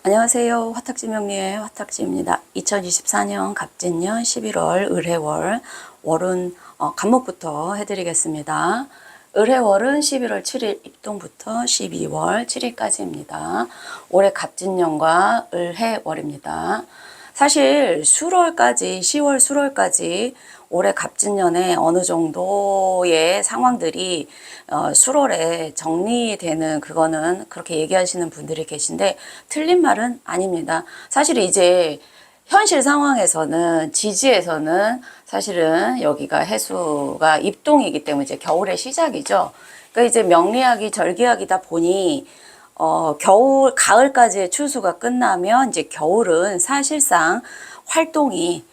안녕하세요. 화탁지명리의 화탁지입니다. 2024년 갑진년 11월 을해월, 월은 간목부터 해드리겠습니다. 을해월은 11월 7일 입동부터 12월 7일까지입니다. 올해 갑진년과 을해월입니다. 사실 수월까지 10월 수월까지 올해 갑진년에 어느 정도의 상황들이 수월에 정리되는 그거는 그렇게 얘기하시는 분들이 계신데 틀린 말은 아닙니다. 사실 이제 현실 상황에서는 지지에서는 사실은 여기가 해수가 입동이기 때문에 이제 겨울의 시작이죠. 그러니까 이제 명리학이 절기학이다 보니 겨울, 가을까지의 추수가 끝나면 이제 겨울은 사실상 활동이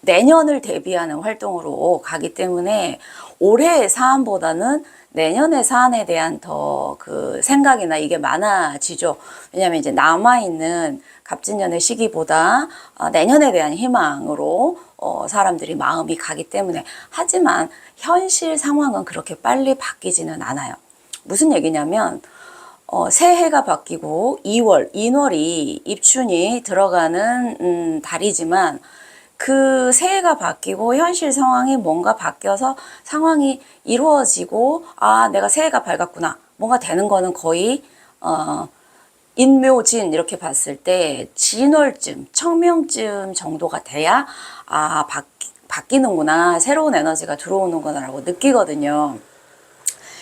내년을 대비하는 활동으로 가기 때문에 올해의 사안보다는 내년의 사안에 대한 더 그 생각이나 이게 많아지죠. 왜냐하면 이제 남아있는 갑진년의 시기보다 내년에 대한 희망으로 사람들이 마음이 가기 때문에. 하지만 현실 상황은 그렇게 빨리 바뀌지는 않아요. 무슨 얘기냐면 새해가 바뀌고 2월, 인월이 입춘이 들어가는 달이지만 그 새해가 바뀌고 현실 상황이 뭔가 바뀌어서 상황이 이루어지고 내가 새해가 밝았구나. 뭔가 되는 거는 거의 인묘진 이렇게 봤을 때 진월쯤, 청명쯤 정도가 돼야 바뀌는구나. 새로운 에너지가 들어오는구나 라고 느끼거든요.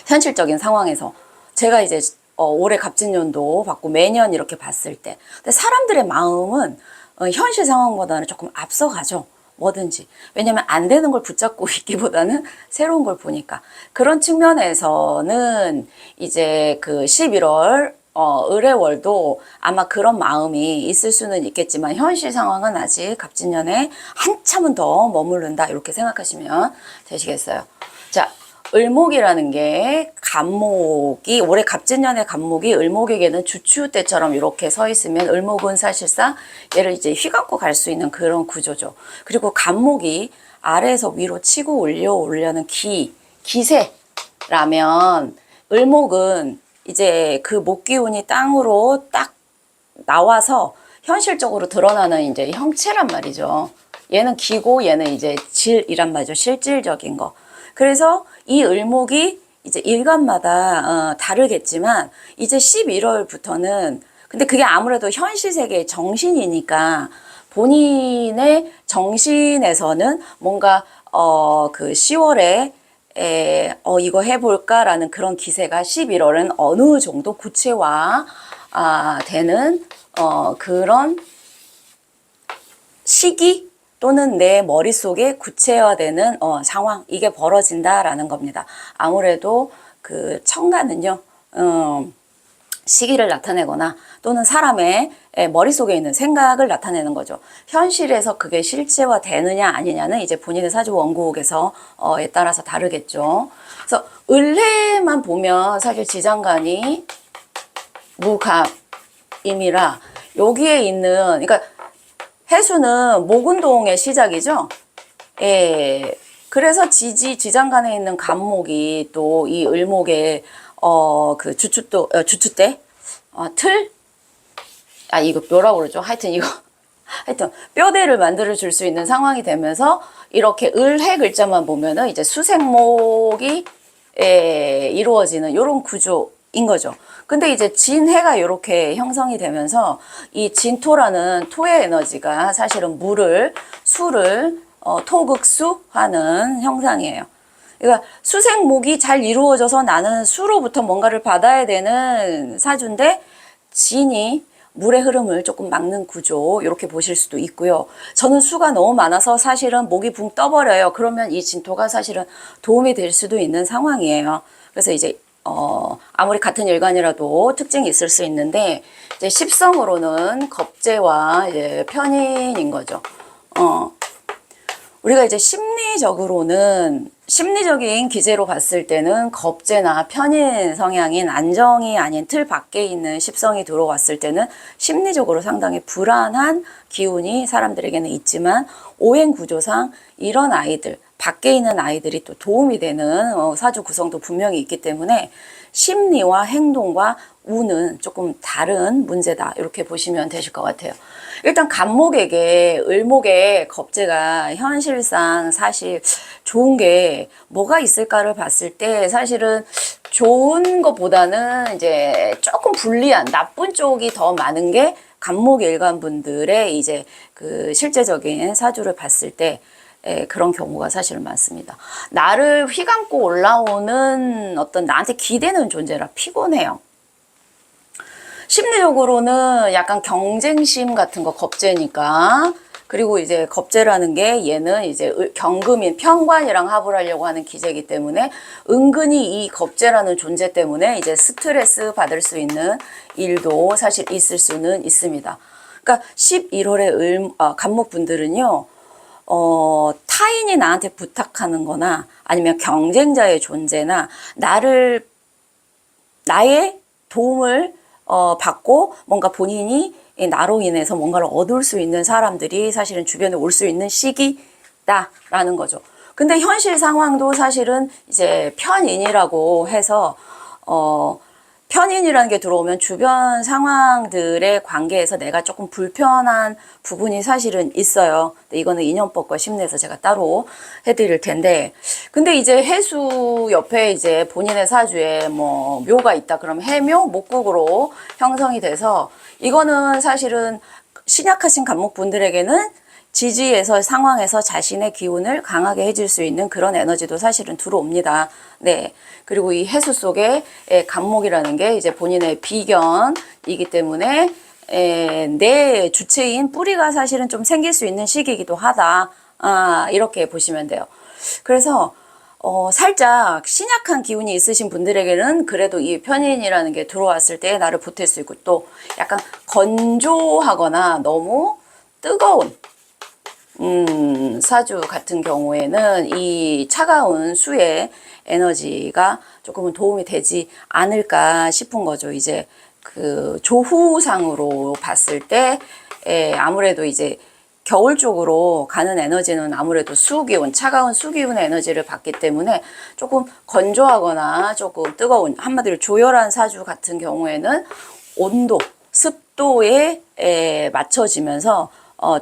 현실적인 상황에서. 제가 이제 올해 갑진년도 받고 매년 이렇게 봤을 때. 근데 사람들의 마음은 현실 상황보다는 조금 앞서가죠. 뭐든지. 왜냐면 안 되는 걸 붙잡고 있기보다는 새로운 걸 보니까. 그런 측면에서는 이제 그 11월 을해월도 아마 그런 마음이 있을 수는 있겠지만 현실 상황은 아직 갑진년에 한참은 더 머무른다. 이렇게 생각하시면 되시겠어요. 자, 을목이라는 게 간목이 올해 갑진년의 간목이 을목에게는 주추 때처럼 이렇게 서 있으면 을목은 사실상 얘를 이제 휘감고 갈 수 있는 그런 구조죠. 그리고 간목이 아래에서 위로 치고 올려는 기세라면 을목은 이제 그 목기운이 땅으로 딱 나와서 현실적으로 드러나는 이제 형체란 말이죠. 얘는 기고 얘는 이제 질이란 말이죠. 실질적인 거. 그래서 이 을목이 이제 일간마다 다르겠지만 이제 11월부터는 근데 그게 아무래도 현실 세계의 정신이니까 본인의 정신에서는 뭔가 그 10월에 이거 해볼까라는 그런 기세가 11월은 어느 정도 구체화 되는 그런 시기 또는 내 머릿속에 구체화되는 상황, 이게 벌어진다라는 겁니다. 아무래도 그 청가는요, 시기를 나타내거나 또는 사람의 머릿속에 있는 생각을 나타내는 거죠. 현실에서 그게 실체화 되느냐 아니냐는 이제 본인의 사주 원국에서에 따라서 다르겠죠. 그래서 을해만 보면 사실 지장간이 무갑임이라 여기에 있는, 그러니까 해수는 목운동의 시작이죠. 예. 그래서 지장간에 있는 간목이 또 이 을목의 그 주추 때 틀? 이거 뭐라고 그러죠? 하여튼 이거 하여튼 뼈대를 만들어 줄 수 있는 상황이 되면서 이렇게 을해 글자만 보면은 이제 수생목이 이루어지는 이런 구조인 거죠. 근데 이제 진해가 이렇게 형성이 되면서 이 진토라는 토의 에너지가 사실은 수를 토극수하는 형상이에요. 그러니까 수생목이 잘 이루어져서 나는 수로부터 뭔가를 받아야 되는 사주인데 진이 물의 흐름을 조금 막는 구조, 이렇게 보실 수도 있고요. 저는 수가 너무 많아서 사실은 목이 붕 떠버려요. 그러면 이 진토가 사실은 도움이 될 수도 있는 상황이에요. 그래서 이제 아무리 같은 일간이라도 특징이 있을 수 있는데 이제 십성으로는 겁재와 이제 편인인 거죠. 우리가 이제 심리적인 기제로 봤을 때는 겁재나 편인 성향인 안정이 아닌 틀 밖에 있는 십성이 들어왔을 때는 심리적으로 상당히 불안한 기운이 사람들에게는 있지만 오행 구조상 이런 아이들, 밖에 있는 아이들이 또 도움이 되는 사주 구성도 분명히 있기 때문에 심리와 행동과 운은 조금 다른 문제다. 이렇게 보시면 되실 것 같아요. 일단 간목에게 을목의 겁재가 현실상 사실 좋은 게 뭐가 있을까를 봤을 때 사실은 좋은 것보다는 이제 조금 불리한 나쁜 쪽이 더 많은 게 간목 일간 분들의 이제 그 실제적인 사주를 봤을 때 그런 경우가 사실은 많습니다. 나를 휘감고 올라오는 어떤 나한테 기대는 존재라 피곤해요. 심리적으로는 약간 경쟁심 같은 거 겁재니까. 그리고 이제 겁재라는 게 얘는 이제 경금인 편관이랑 합을 하려고 하는 기제이기 때문에 은근히 이 겁재라는 존재 때문에 이제 스트레스 받을 수 있는 일도 사실 있을 수는 있습니다. 그러니까 11월에 간목분들은요, 타인이 나한테 부탁하는 거나 아니면 경쟁자의 존재나 나의 도움을 받고 뭔가 본인이 나로 인해서 뭔가를 얻을 수 있는 사람들이 사실은 주변에 올 수 있는 시기다라는 거죠. 근데 현실 상황도 사실은 이제 편인이라고 해서 편인이라는 게 들어오면 주변 상황들의 관계에서 내가 조금 불편한 부분이 사실은 있어요. 근데 이거는 인연법과 심리에서 제가 따로 해드릴 텐데, 근데 이제 해수 옆에 이제 본인의 사주에 뭐 묘가 있다 그러면 해묘 목국으로 형성이 돼서 이거는 사실은 신약하신 간목분들에게는 지지에서 상황에서 자신의 기운을 강하게 해줄 수 있는 그런 에너지도 사실은 들어옵니다. 네. 그리고 이 해수 속에 간목이라는 게 이제 본인의 비견이기 때문에 내 주체인 뿌리가 사실은 좀 생길 수 있는 시기이기도 하다. 이렇게 보시면 돼요. 그래서 살짝 신약한 기운이 있으신 분들에게는 그래도 이 편인이라는 게 들어왔을 때 나를 보탤 수 있고, 또 약간 건조하거나 너무 뜨거운 사주 같은 경우에는 이 차가운 수의 에너지가 조금은 도움이 되지 않을까 싶은 거죠. 이제 그 조후상으로 봤을 때 아무래도 이제 겨울 쪽으로 가는 에너지는 아무래도 수기운, 차가운 수기운의 에너지를 받기 때문에 조금 건조하거나 조금 뜨거운, 한마디로 조열한 사주 같은 경우에는 온도, 습도에 맞춰지면서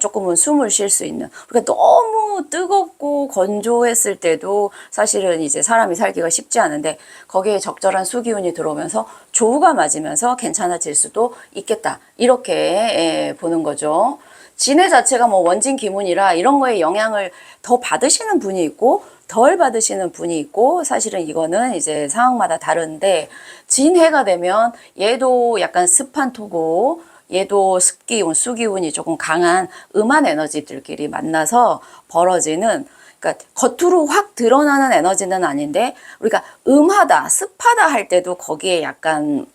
조금은 숨을 쉴 수 있는. 그러니까 너무 뜨겁고 건조했을 때도 사실은 이제 사람이 살기가 쉽지 않은데 거기에 적절한 수기운이 들어오면서 조우가 맞으면서 괜찮아질 수도 있겠다. 이렇게 보는 거죠. 진해 자체가 뭐 원진 기문이라 이런 거에 영향을 더 받으시는 분이 있고 덜 받으시는 분이 있고, 사실은 이거는 이제 상황마다 다른데, 진해가 되면 얘도 약간 습한 토고 얘도 습기운, 수기운이 조금 강한 음한 에너지들끼리 만나서 벌어지는, 그러니까 겉으로 확 드러나는 에너지는 아닌데 우리가 음하다, 습하다 할 때도 거기에 약간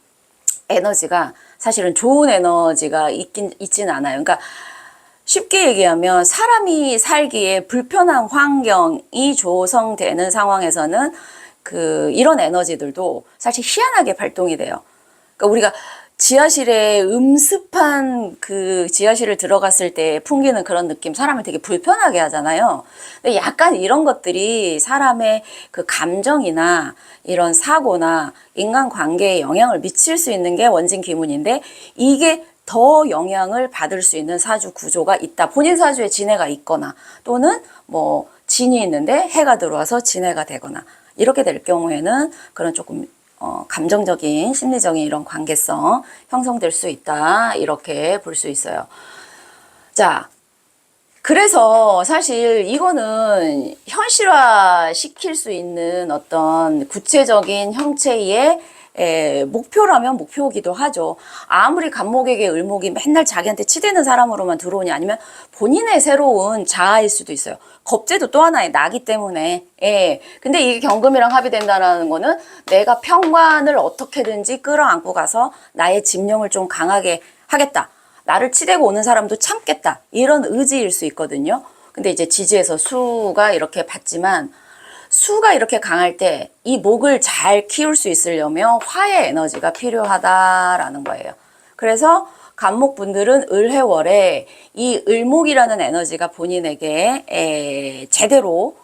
에너지가 사실은 좋은 에너지가 있진 않아요. 그러니까 쉽게 얘기하면 사람이 살기에 불편한 환경이 조성되는 상황에서는 이런 에너지들도 사실 희한하게 발동이 돼요. 그러니까 우리가 지하실에 음습한 그 지하실을 들어갔을 때 풍기는 그런 느낌, 사람을 되게 불편하게 하잖아요. 근데 약간 이런 것들이 사람의 그 감정이나 이런 사고나 인간관계에 영향을 미칠 수 있는 게 원진 기문인데, 이게 더 영향을 받을 수 있는 사주 구조가 있다. 본인 사주에 진해가 있거나 또는 뭐 진이 있는데 해가 들어와서 진해가 되거나 이렇게 될 경우에는 그런 조금 감정적인 심리적인 이런 관계성 형성될 수 있다. 이렇게 볼 수 있어요. 자, 그래서 사실 이거는 현실화 시킬 수 있는 어떤 구체적인 형체의 목표라면 목표이기도 하죠. 아무리 간목에게 을목이 맨날 자기한테 치대는 사람으로만 들어오니, 아니면 본인의 새로운 자아일 수도 있어요. 겁재도 또 하나의 나기 때문에. 근데 이게 경금이랑 합의된다는 거는 내가 편관을 어떻게든지 끌어안고 가서 나의 집념을 좀 강하게 하겠다. 나를 치대고 오는 사람도 참겠다. 이런 의지일 수 있거든요. 근데 이제 지지에서 수가 이렇게 받지만, 수가 이렇게 강할 때 이 목을 잘 키울 수 있으려면 화의 에너지가 필요하다라는 거예요. 그래서 간목분들은 을해월에 이 을목이라는 에너지가 본인에게 제대로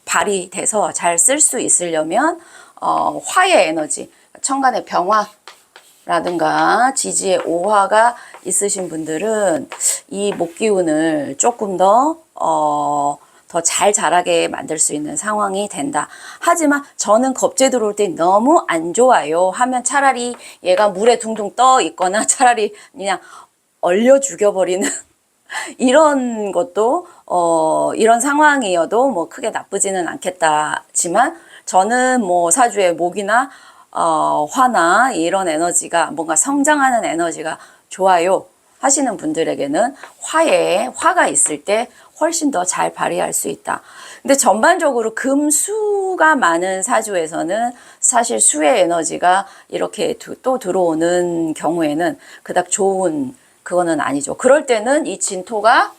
발휘돼서 잘 쓸 수 있으려면 화의 에너지, 천간의 병화라든가 지지의 오화가 있으신 분들은 이 목기운을 조금 더 잘 자라게 만들 수 있는 상황이 된다. 하지만 저는 겁재 들어올 때 너무 안 좋아요 하면 차라리 얘가 물에 둥둥 떠 있거나 차라리 그냥 얼려 죽여버리는 이런 것도 이런 상황이어도 뭐 크게 나쁘지는 않겠다지만 저는 뭐 사주의 목이나 화나 이런 에너지가 뭔가 성장하는 에너지가 좋아요 하시는 분들에게는 화가 있을 때 훨씬 더 잘 발휘할 수 있다. 근데 전반적으로 금수가 많은 사주에서는 사실 수의 에너지가 이렇게 또 들어오는 경우에는 그닥 좋은 그거는 아니죠. 그럴 때는 이 진토가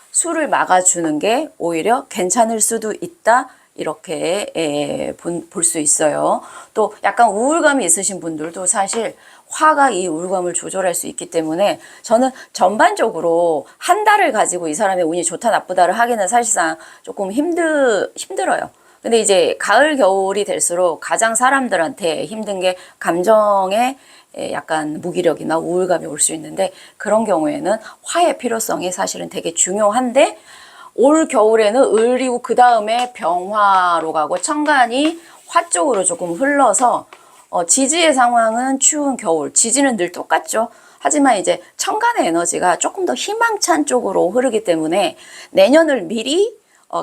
수를 막아주는 게 오히려 괜찮을 수도 있다. 이렇게 볼 수 있어요. 또 약간 우울감이 있으신 분들도 사실 화가 이 우울감을 조절할 수 있기 때문에 저는 전반적으로 한 달을 가지고 이 사람의 운이 좋다 나쁘다를 하기는 사실상 조금 힘들어요. 근데 이제 가을 겨울이 될수록 가장 사람들한테 힘든 게 감정의 약간 무기력이나 우울감이 올 수 있는데 그런 경우에는 화의 필요성이 사실은 되게 중요한데 올 겨울에는 을이고 그 다음에 병화로 가고 천간이 화 쪽으로 조금 흘러서 지지의 상황은 추운 겨울, 지지는 늘 똑같죠. 하지만 이제 천간의 에너지가 조금 더 희망찬 쪽으로 흐르기 때문에 내년을 미리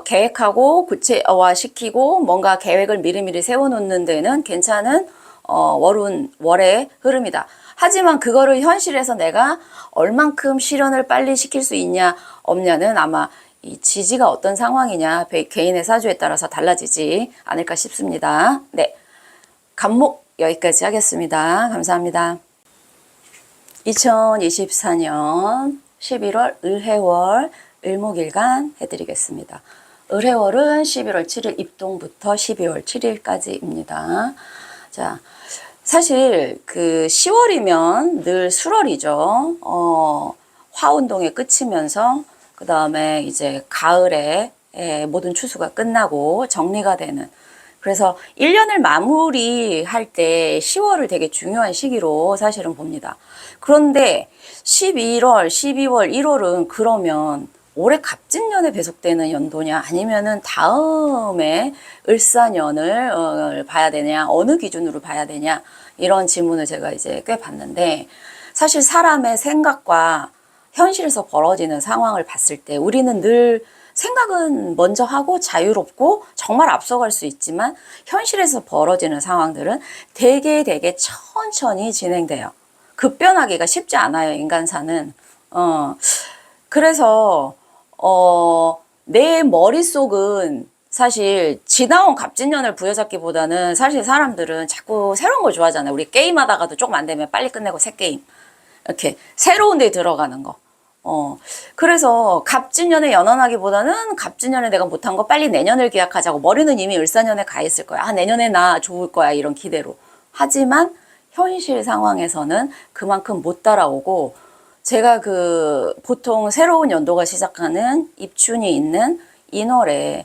계획하고 구체화시키고 뭔가 계획을 미리미리 세워놓는 데는 괜찮은 월의 흐름이다. 하지만 그거를 현실에서 내가 얼만큼 실현을 빨리 시킬 수 있냐 없냐는 아마 이 지지가 어떤 상황이냐 개인의 사주에 따라서 달라지지 않을까 싶습니다. 네, 간목 여기까지 하겠습니다. 감사합니다. 2024년 11월 을해월 을목일간 해드리겠습니다. 을해월은 11월 7일 입동부터 12월 7일까지입니다. 자, 사실 그 10월이면 늘 수월이죠. 화운동에 끝이면서 그 다음에 이제 가을에 모든 추수가 끝나고 정리가 되는 그래서 1년을 마무리할 때 10월을 되게 중요한 시기로 사실은 봅니다. 그런데 11월, 12월, 1월은 그러면 올해 갑진년에 배속되는 연도냐 아니면은 다음에 을사년을 봐야 되냐 어느 기준으로 봐야 되냐 이런 질문을 제가 이제 꽤 봤는데 사실 사람의 생각과 현실에서 벌어지는 상황을 봤을 때 우리는 늘 생각은 먼저 하고 자유롭고 정말 앞서갈 수 있지만 현실에서 벌어지는 상황들은 되게 천천히 진행돼요. 급변하기가 쉽지 않아요, 인간사는. 그래서 내 머릿속은 사실 지나온 갑진년을 부여잡기보다는 사실 사람들은 자꾸 새로운 걸 좋아하잖아요. 우리 게임하다가도 조금 안 되면 빨리 끝내고 새 게임. 이렇게 새로운 데 들어가는 거. 그래서 갑진년에 연연하기보다는 갑진년에 내가 못한 거 빨리 내년을 기약하자고 머리는 이미 을사년에 가 있을 거야. 아, 내년에 나 좋을 거야. 이런 기대로. 하지만 현실 상황에서는 그만큼 못 따라오고 제가 보통 새로운 연도가 시작하는 입춘이 있는 인월에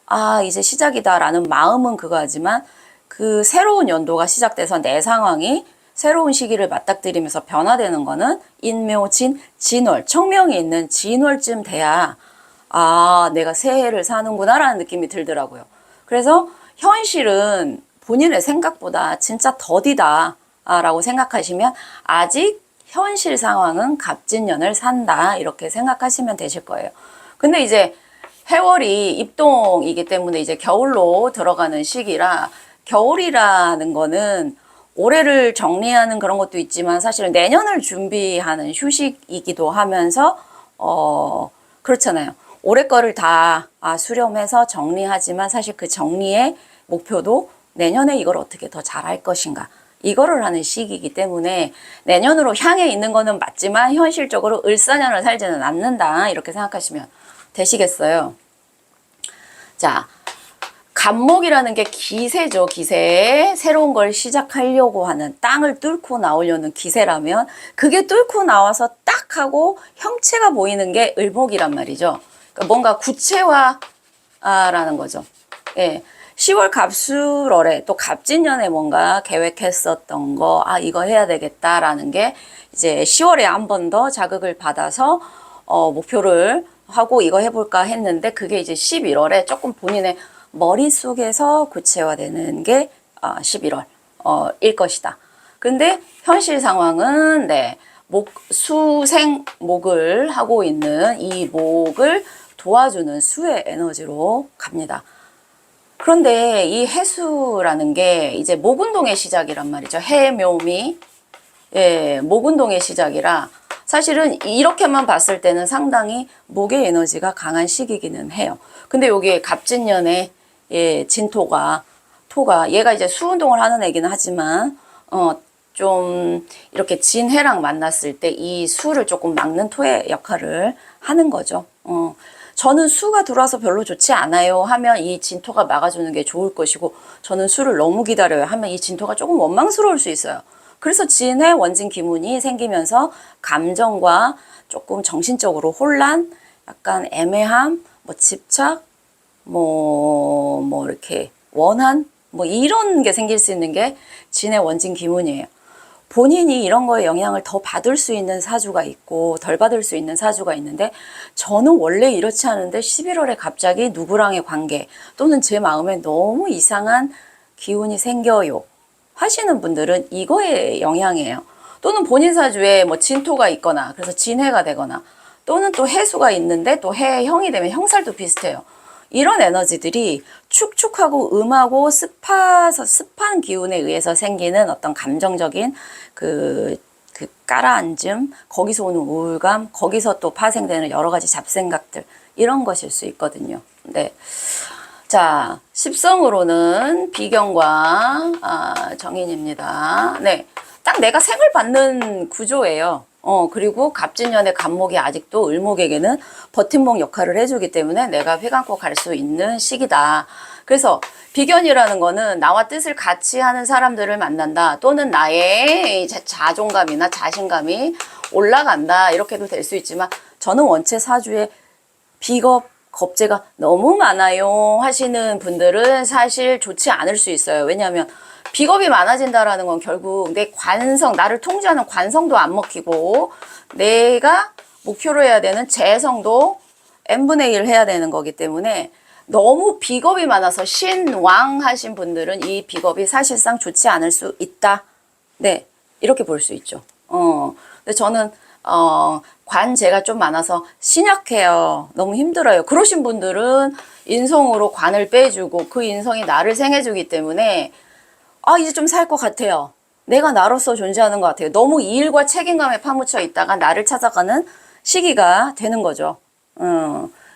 아, 이제 시작이다라는 마음은 그거 하지만 그 새로운 연도가 시작돼서 내 상황이 새로운 시기를 맞닥뜨리면서 변화되는 거는 인묘진, 진월, 청명이 있는 진월쯤 돼야 아, 내가 새해를 사는구나 라는 느낌이 들더라고요. 그래서 현실은 본인의 생각보다 진짜 더디다 라고 생각하시면 아직 현실 상황은 갑진년을 산다 이렇게 생각하시면 되실 거예요. 근데 이제 해월이 입동이기 때문에 이제 겨울로 들어가는 시기라 겨울이라는 거는 올해를 정리하는 그런 것도 있지만 사실은 내년을 준비하는 휴식이기도 하면서 그렇잖아요. 올해 거를 다 수렴해서 정리하지만 사실 그 정리의 목표도 내년에 이걸 어떻게 더 잘할 것인가 이거를 하는 시기이기 때문에 내년으로 향해 있는 거는 맞지만 현실적으로 을사년을 살지는 않는다 이렇게 생각하시면 되시겠어요. 자, 갑목이라는 게 기세죠. 기세. 새로운 걸 시작하려고 하는 땅을 뚫고 나오려는 기세라면 그게 뚫고 나와서 딱 하고 형체가 보이는 게 을목이란 말이죠. 그러니까 뭔가 구체화 라는 거죠. 예. 10월 갑술월에 또 갑진년에 뭔가 계획했었던 거, 이거 해야 되겠다라는 게 이제 10월에 한 번 더 자극을 받아서, 목표를 하고 이거 해볼까 했는데 그게 이제 11월에 조금 본인의 머릿속에서 구체화되는 게 11월, 일 것이다. 근데 현실 상황은, 네, 수생목을 하고 있는 이 목을 도와주는 수의 에너지로 갑니다. 그런데 이 해수라는 게 이제 목운동의 시작이란 말이죠. 해묘미. 예, 목운동의 시작이라 사실은 이렇게만 봤을 때는 상당히 목의 에너지가 강한 시기기는 해요. 근데 여기에 갑진년에 예, 토가 얘가 이제 수운동을 하는 애기는 하지만 좀 이렇게 진해랑 만났을 때 이 수를 조금 막는 토의 역할을 하는 거죠. 저는 수가 들어와서 별로 좋지 않아요 하면 이 진토가 막아주는 게 좋을 것이고, 저는 수를 너무 기다려요 하면 이 진토가 조금 원망스러울 수 있어요. 그래서 진해 원진 기문이 생기면서 감정과 조금 정신적으로 혼란, 약간 애매함, 뭐 집착, 뭐 이렇게 원한, 뭐 이런 게 생길 수 있는 게 진해 원진 기문이에요. 본인이 이런 거에 영향을 더 받을 수 있는 사주가 있고 덜 받을 수 있는 사주가 있는데, 저는 원래 이렇지 않은데 11월에 갑자기 누구랑의 관계 또는 제 마음에 너무 이상한 기운이 생겨요 하시는 분들은 이거의 영향이에요. 또는 본인 사주에 뭐 진토가 있거나 그래서 진해가 되거나, 또는 또 해수가 있는데 또 해형이 되면 형살도 비슷해요. 이런 에너지들이 축축하고 음하고 습한 기운에 의해서 생기는 어떤 감정적인 그 깔아앉음, 거기서 오는 우울감, 거기서 또 파생되는 여러 가지 잡생각들, 이런 것일 수 있거든요. 네. 자, 십성으로는 비경과 정인입니다. 네. 딱 내가 생을 받는 구조예요. 그리고 갑진년의 갑목이 아직도 을목에게는 버팀목 역할을 해주기 때문에 내가 휘감고 갈 수 있는 시기다. 그래서 비견이라는 거는 나와 뜻을 같이 하는 사람들을 만난다. 또는 나의 자존감이나 자신감이 올라간다. 이렇게도 될 수 있지만, 저는 원체 사주에 비겁, 겁재가 너무 많아요 하시는 분들은 사실 좋지 않을 수 있어요. 왜냐하면 비겁이 많아진다라는 건 결국 내 관성, 나를 통제하는 관성도 안 먹히고 내가 목표로 해야 되는 재성도 n분의 1 해야 되는 거기 때문에, 너무 비겁이 많아서 신왕 하신 분들은 이 비겁이 사실상 좋지 않을 수 있다. 네, 이렇게 볼 수 있죠. 근데 저는 관재가 좀 많아서 신약해요. 너무 힘들어요. 그러신 분들은 인성으로 관을 빼주고 그 인성이 나를 생해주기 때문에 이제 좀 살 것 같아요. 내가 나로서 존재하는 것 같아요. 너무 이 일과 책임감에 파묻혀 있다가 나를 찾아가는 시기가 되는 거죠.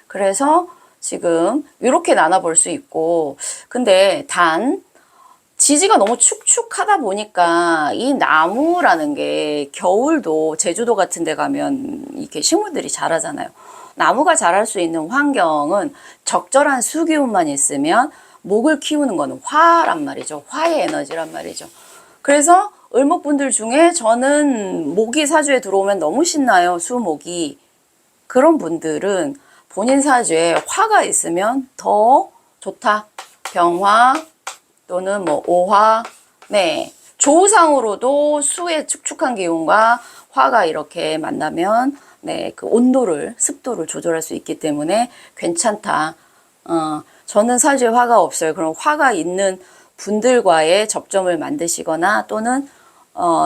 그래서 지금 이렇게 나눠볼 수 있고, 근데 단 지지가 너무 축축하다 보니까 이 나무라는 게 겨울도 제주도 같은 데 가면 이렇게 식물들이 자라잖아요. 나무가 자랄 수 있는 환경은 적절한 수기운만 있으면, 목을 키우는 거는 화란 말이죠. 화의 에너지란 말이죠. 그래서 을목분들 중에 저는 목이 사주에 들어오면 너무 신나요. 수목이. 그런 분들은 본인 사주에 화가 있으면 더 좋다. 병화 또는 뭐 오화. 네. 조우상으로도 수의 축축한 기운과 화가 이렇게 만나면 네, 그 온도를, 습도를 조절할 수 있기 때문에 괜찮다. 저는 사주에 화가 없어요. 그럼 화가 있는 분들과의 접점을 만드시거나, 또는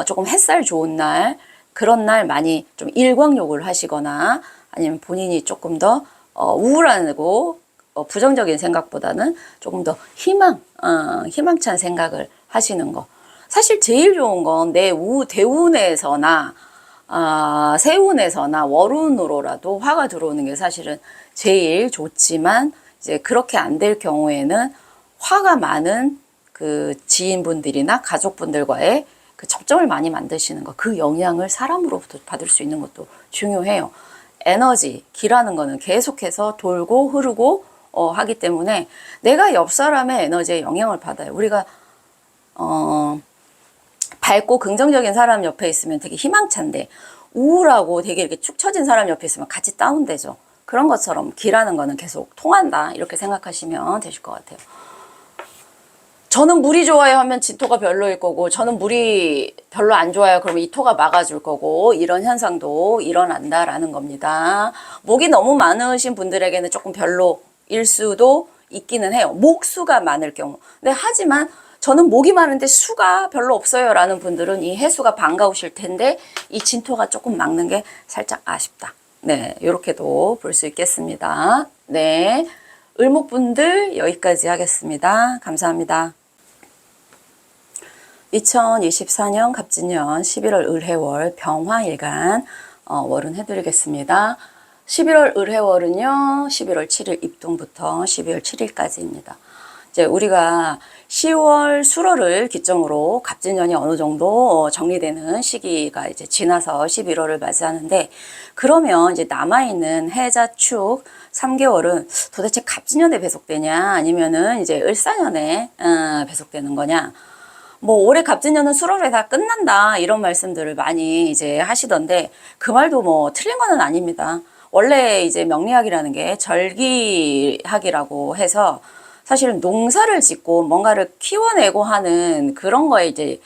조금 햇살 좋은 날, 그런 날 많이 좀 일광욕을 하시거나, 아니면 본인이 조금 더 우울하고 부정적인 생각보다는 조금 더 희망찬 생각을 하시는 거. 사실 제일 좋은 건 내 대운에서나 세운에서나 월운으로라도 화가 들어오는 게 사실은 제일 좋지만, 이제 그렇게 안 될 경우에는 화가 많은 그 지인분들이나 가족분들과의 그 접점을 많이 만드시는 거, 그 영향을 사람으로부터 받을 수 있는 것도 중요해요. 에너지, 기라는 거는 계속해서 돌고 흐르고 하기 때문에 내가 옆 사람의 에너지에 영향을 받아요. 우리가 밝고 긍정적인 사람 옆에 있으면 되게 희망찬데, 우울하고 되게 이렇게 축 처진 사람 옆에 있으면 같이 다운되죠. 그런 것처럼 기라는 거는 계속 통한다. 이렇게 생각하시면 되실 것 같아요. 저는 물이 좋아요 하면 진토가 별로일 거고, 저는 물이 별로 안 좋아요 그러면 이 토가 막아줄 거고, 이런 현상도 일어난다라는 겁니다. 목이 너무 많으신 분들에게는 조금 별로일 수도 있기는 해요. 목수가 많을 경우. 근데 하지만 저는 목이 많은데 수가 별로 없어요 라는 분들은 이 해수가 반가우실 텐데, 이 진토가 조금 막는 게 살짝 아쉽다. 네, 이렇게도 볼 수 있겠습니다. 네, 을목분들 여기까지 하겠습니다. 감사합니다. 2024년 갑진년 11월 을해월 병화일간 월은 해드리겠습니다. 11월 을해월은요, 11월 7일 입동부터 12월 7일까지입니다. 이제 우리가 10월 수월을 기점으로 갑진년이 어느 정도 정리되는 시기가 이제 지나서 11월을 맞이하는데, 그러면 이제 남아있는 해자축 3개월은 도대체 갑진년에 배속되냐, 아니면은 이제 을사년에 배속되는 거냐. 뭐 올해 갑진년은 수월에 다 끝난다 이런 말씀들을 많이 이제 하시던데, 그 말도 뭐 틀린 거는 아닙니다. 원래 이제 명리학이라는 게 절기학이라고 해서 사실은 농사를 짓고 뭔가를 키워내고 하는 그런 거에 이제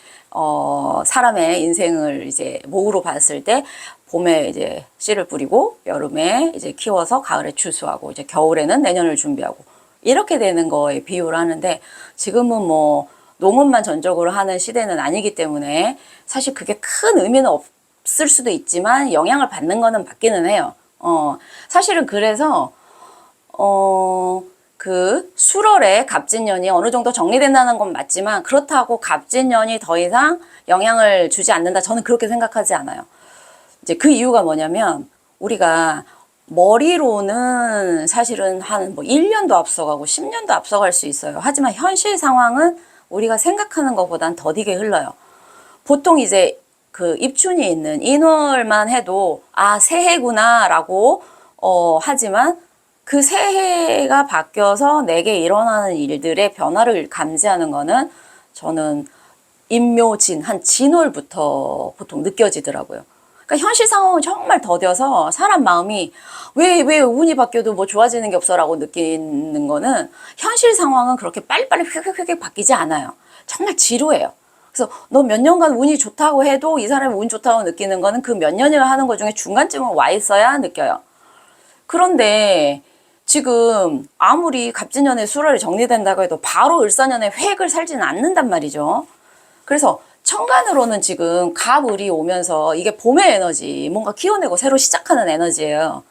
사람의 인생을 이제 목으로 봤을 때, 봄에 이제 씨를 뿌리고 여름에 이제 키워서 가을에 추수하고 이제 겨울에는 내년을 준비하고 이렇게 되는 거에 비유를 하는데, 지금은 뭐 농업만 전적으로 하는 시대는 아니기 때문에 사실 그게 큰 의미는 없을 수도 있지만 영향을 받는 거는 받기는 해요. 사실은 그래서 그 수월에 갑진년이 어느 정도 정리된다는 건 맞지만, 그렇다고 갑진년이 더 이상 영향을 주지 않는다, 저는 그렇게 생각하지 않아요. 이제 그 이유가 뭐냐면, 우리가 머리로는 사실은 한 뭐 1년도 앞서가고 10년도 앞서갈 수 있어요. 하지만 현실 상황은 우리가 생각하는 것보단 더디게 흘러요. 보통 이제 그 입춘이 있는 인월만 해도 아, 새해구나 라고 하지만, 그 새해가 바뀌어서 내게 일어나는 일들의 변화를 감지하는 거는 저는 임묘진, 한 진월부터 보통 느껴지더라고요. 그러니까 현실 상황은 정말 더뎌서 사람 마음이 왜 운이 바뀌어도 뭐 좋아지는 게 없어라고 느끼는 거는, 현실 상황은 그렇게 빨리빨리 휙휙휙 바뀌지 않아요. 정말 지루해요. 그래서 너 몇 년간 운이 좋다고 해도 이 사람이 운 좋다고 느끼는 거는 그 몇 년을 하는 것 중에 중간쯤은 와 있어야 느껴요. 그런데 지금 아무리 갑진년에 수월이 정리된다고 해도 바로 을사년에 획을 살지는 않는단 말이죠. 그래서 천간으로는 지금 갑을이 오면서 이게 봄의 에너지, 뭔가 키워내고 새로 시작하는 에너지예요.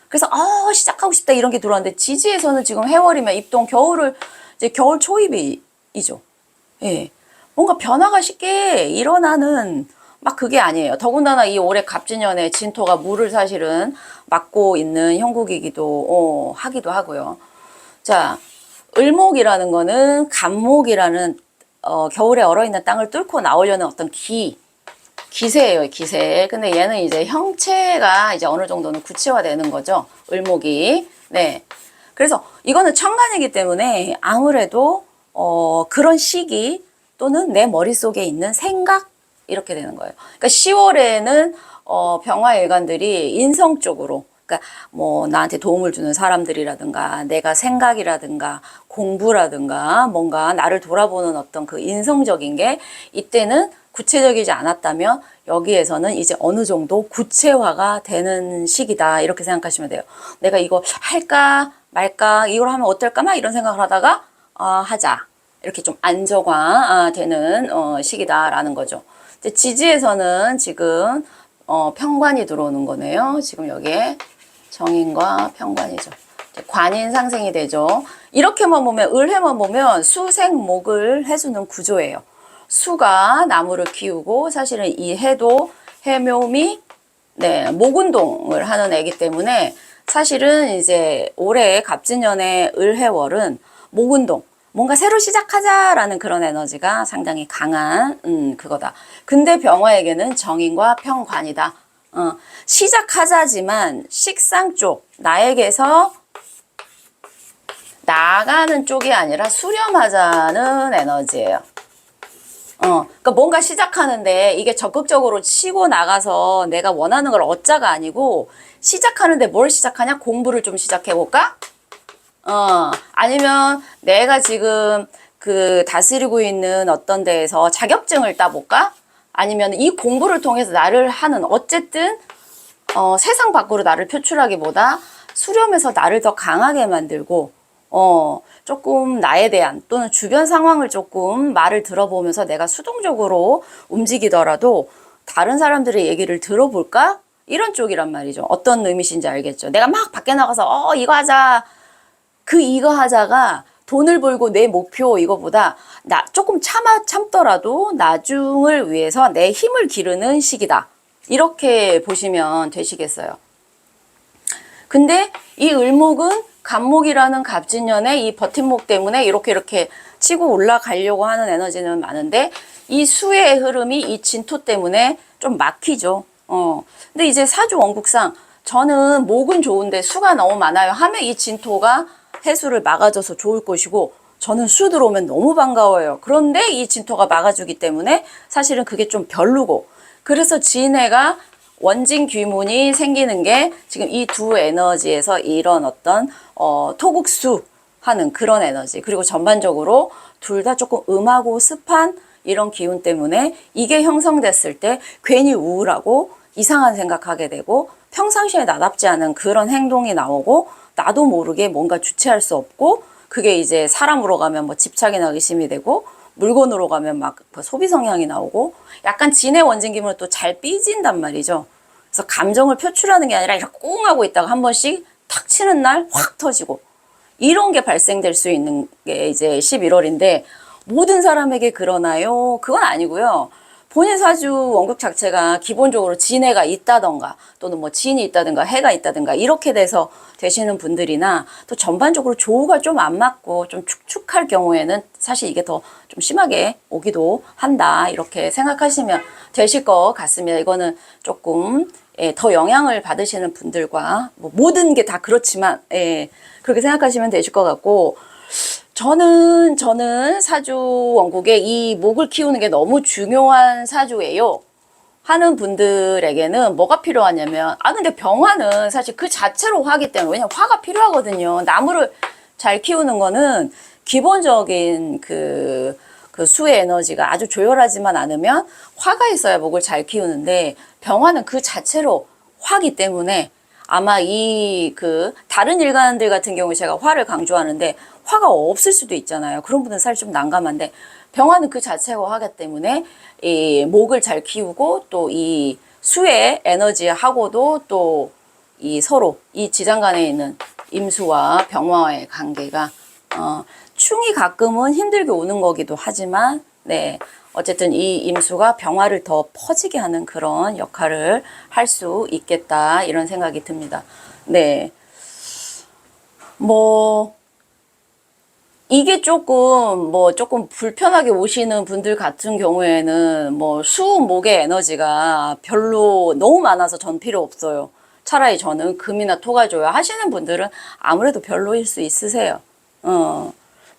그래서 시작하고 싶다 이런 게 들어왔는데, 지지에서는 지금 해월이면 입동, 겨울을 이제 겨울 초입이죠. 예, 뭔가 변화가 쉽게 일어나는 막 그게 아니에요. 더군다나 이 올해 갑진년에 진토가 물을 사실은 막고 있는 형국이기도 하기도 하고요. 자, 을목이라는 거는 간목이라는 겨울에 얼어있는 땅을 뚫고 나오려는 어떤 기세예요, 기세. 근데 얘는 이제 형체가 이제 어느 정도는 구체화되는 거죠, 을목이. 네. 그래서 이거는 천간이기 때문에 아무래도 그런 시기 또는 내 머릿속에 있는 생각, 이렇게 되는 거예요. 그러니까 10월에는 병화일관들이 인성 쪽으로, 그러니까 뭐 나한테 도움을 주는 사람들이라든가 내가 생각이라든가 공부라든가 뭔가 나를 돌아보는 어떤 그 인성적인 게 이때는 구체적이지 않았다면, 여기에서는 이제 어느 정도 구체화가 되는 시기다 이렇게 생각하시면 돼요. 내가 이거 할까 말까, 이걸 하면 어떨까 막 이런 생각을 하다가 하자, 이렇게 좀 안정화 되는 시기다라는 거죠. 지지에서는 지금 편관이 들어오는 거네요. 지금 여기에 정인과 편관이죠. 관인 상생이 되죠. 이렇게만 보면, 을해만 보면 수생목을 해주는 구조예요. 수가 나무를 키우고, 사실은 이 해도 해묘미, 네, 목운동을 하는 애기 때문에 사실은 이제 올해 갑진년의 을해월은 목운동, 뭔가 새로 시작하자라는 그런 에너지가 상당히 강한 그거다. 근데 병화에게는 정인과 편관이다. 시작하자지만 식상 쪽, 나에게서 나가는 쪽이 아니라 수렴하자는 에너지예요. 그러니까 뭔가 시작하는데 이게 적극적으로 치고 나가서 내가 원하는 걸 얻자가 아니고 시작하는데 뭘 시작하냐? 공부를 좀 시작해볼까? 아니면 내가 지금 그 다스리고 있는 어떤 데에서 자격증을 따볼까? 아니면 이 공부를 통해서 나를 하는 어쨌든 세상 밖으로 나를 표출하기보다 수렴해서 나를 더 강하게 만들고 조금 나에 대한 또는 주변 상황을 조금 말을 들어보면서 내가 수동적으로 움직이더라도 다른 사람들의 얘기를 들어볼까? 이런 쪽이란 말이죠. 어떤 의미신지 알겠죠? 내가 막 밖에 나가서 이거 하자. 이거 하자가 돈을 벌고 내 목표 이거보다 나 조금 참더라도 나중을 위해서 내 힘을 기르는 시기다. 이렇게 보시면 되시겠어요. 근데 이 을목은 간목이라는 갑진년의 이 버팀목 때문에 이렇게 치고 올라가려고 하는 에너지는 많은데 이 수의 흐름이 이 진토 때문에 좀 막히죠. 근데 이제 사주 원국상 저는 목은 좋은데 수가 너무 많아요 하면 이 진토가 해수를 막아줘서 좋을 것이고 저는 수 들어오면 너무 반가워요. 그런데 이 진토가 막아주기 때문에 사실은 그게 좀 별로고 그래서 진해가 원진 귀문이 생기는 게 지금 이 두 에너지에서 이런 어떤 토국수 하는 그런 에너지 그리고 전반적으로 둘 다 조금 음하고 습한 이런 기운 때문에 이게 형성됐을 때 괜히 우울하고 이상한 생각하게 되고 평상시에 나답지 않은 그런 행동이 나오고 나도 모르게 뭔가 주체할 수 없고 그게 이제 사람으로 가면 뭐 집착이나 의심이 되고 물건으로 가면 막 소비 성향이 나오고 약간 진의 원진 기분을 또 잘 삐진단 말이죠. 그래서 감정을 표출하는 게 아니라 이렇게 꽁 하고 있다가 한 번씩 탁 치는 날 확 터지고 이런 게 발생될 수 있는 게 이제 11월인데 모든 사람에게 그러나요? 그건 아니고요. 본인 사주 원국 자체가 기본적으로 진해가 있다던가 또는 뭐 진이 있다든가 해가 있다든가 이렇게 돼서 되시는 분들이나 또 전반적으로 조우가 좀 안 맞고 좀 축축할 경우에는 사실 이게 더 좀 심하게 오기도 한다 이렇게 생각하시면 되실 것 같습니다. 이거는 조금 더 영향을 받으시는 분들과 뭐 모든 게 다 그렇지만 그렇게 생각하시면 되실 것 같고 저는 사주 원국에 이 목을 키우는 게 너무 중요한 사주예요. 하는 분들에게는 뭐가 필요하냐면 근데 병화는 사실 그 자체로 화기 때문에 왜냐면 화가 필요하거든요. 나무를 잘 키우는 거는 기본적인 그 수의 에너지가 아주 조열하지만 않으면 화가 있어야 목을 잘 키우는데 병화는 그 자체로 화기 때문에 아마 다른 일간들 같은 경우에 제가 화를 강조하는데 화가 없을 수도 있잖아요. 그런 분은 사실 좀 난감한데 병화는 그 자체가 화기 때문에 이 목을 잘 키우고 또 이 수의 에너지하고도 또 이 서로 이 지장 간에 있는 임수와 병화와의 관계가 충이 가끔은 힘들게 오는 거기도 하지만 어쨌든 이 임수가 병화를 더 퍼지게 하는 그런 역할을 할 수 있겠다 이런 생각이 듭니다. 이게 조금 불편하게 오시는 분들 같은 경우에는 수목의 에너지가 별로 너무 많아서 전 필요 없어요. 차라리 저는 금이나 토가 줘요 하시는 분들은 아무래도 별로일 수 있으세요.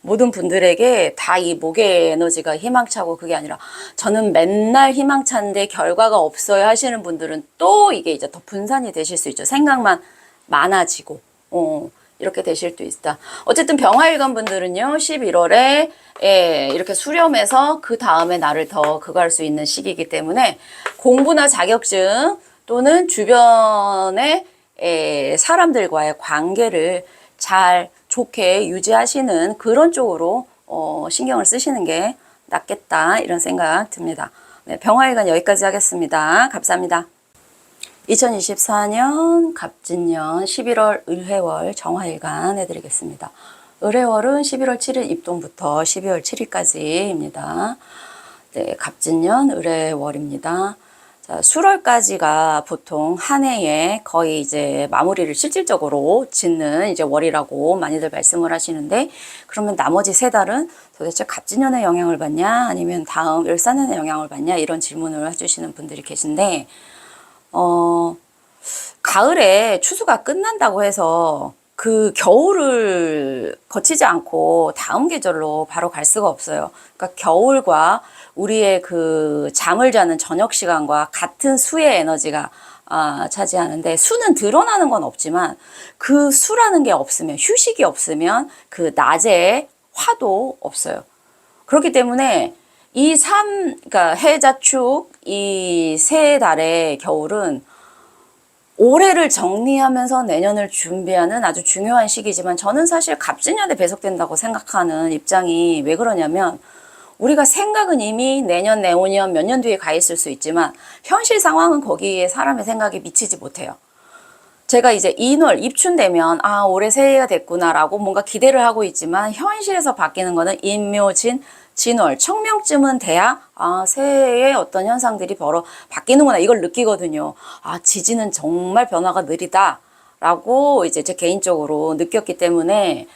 모든 분들에게 다 이 목의 에너지가 희망차고 그게 아니라 저는 맨날 희망찬데 결과가 없어요 하시는 분들은 또 이게 이제 더 분산이 되실 수 있죠. 생각만 많아지고 이렇게 되실 수 있다. 어쨌든 병화일간 분들은요 11월에 이렇게 수렴해서 그 다음에 나를 더 그거 할 수 있는 시기이기 때문에 공부나 자격증 또는 주변의 사람들과의 관계를 잘 좋게 유지하시는 그런 쪽으로 신경을 쓰시는 게 낫겠다 이런 생각 듭니다. 병화일간 여기까지 하겠습니다. 감사합니다. 2024년 갑진년 11월 을해월 정화일간 해드리겠습니다. 을해월은 11월 7일 입동부터 12월 7일까지입니다. 갑진년 을해월입니다. 자, 술월까지가 보통 한 해에 거의 이제 마무리를 실질적으로 짓는 이제 월이라고 많이들 말씀을 하시는데 그러면 나머지 세 달은 도대체 갑진년의 영향을 받냐 아니면 다음 을사년의 영향을 받냐 이런 질문을 해주시는 분들이 계신데 가을에 추수가 끝난다고 해서 그 겨울을 거치지 않고 다음 계절로 바로 갈 수가 없어요. 그러니까 겨울과 우리의 그 잠을 자는 저녁 시간과 같은 수의 에너지가 차지하는데, 수는 드러나는 건 없지만 그 수라는 게 없으면, 휴식이 없으면 그 낮에 화도 없어요. 그렇기 때문에 그러니까 해자축 이 세 달의 겨울은 올해를 정리하면서 내년을 준비하는 아주 중요한 시기지만, 저는 사실 갑진년에 배속된다고 생각하는 입장이, 왜 그러냐면 우리가 생각은 이미 내년, 내후년, 몇 년 뒤에 가 있을 수 있지만 현실 상황은 거기에 사람의 생각이 미치지 못해요. 제가 이제 인월 입춘되면 올해 새해가 됐구나라고 뭔가 기대를 하고 있지만, 현실에서 바뀌는 거는 인묘진 진월 청명쯤은 돼야 새해에 어떤 현상들이 바뀌는구나, 이걸 느끼거든요. 지지는 정말 변화가 느리다라고 이제 제 개인적으로 느꼈기 때문에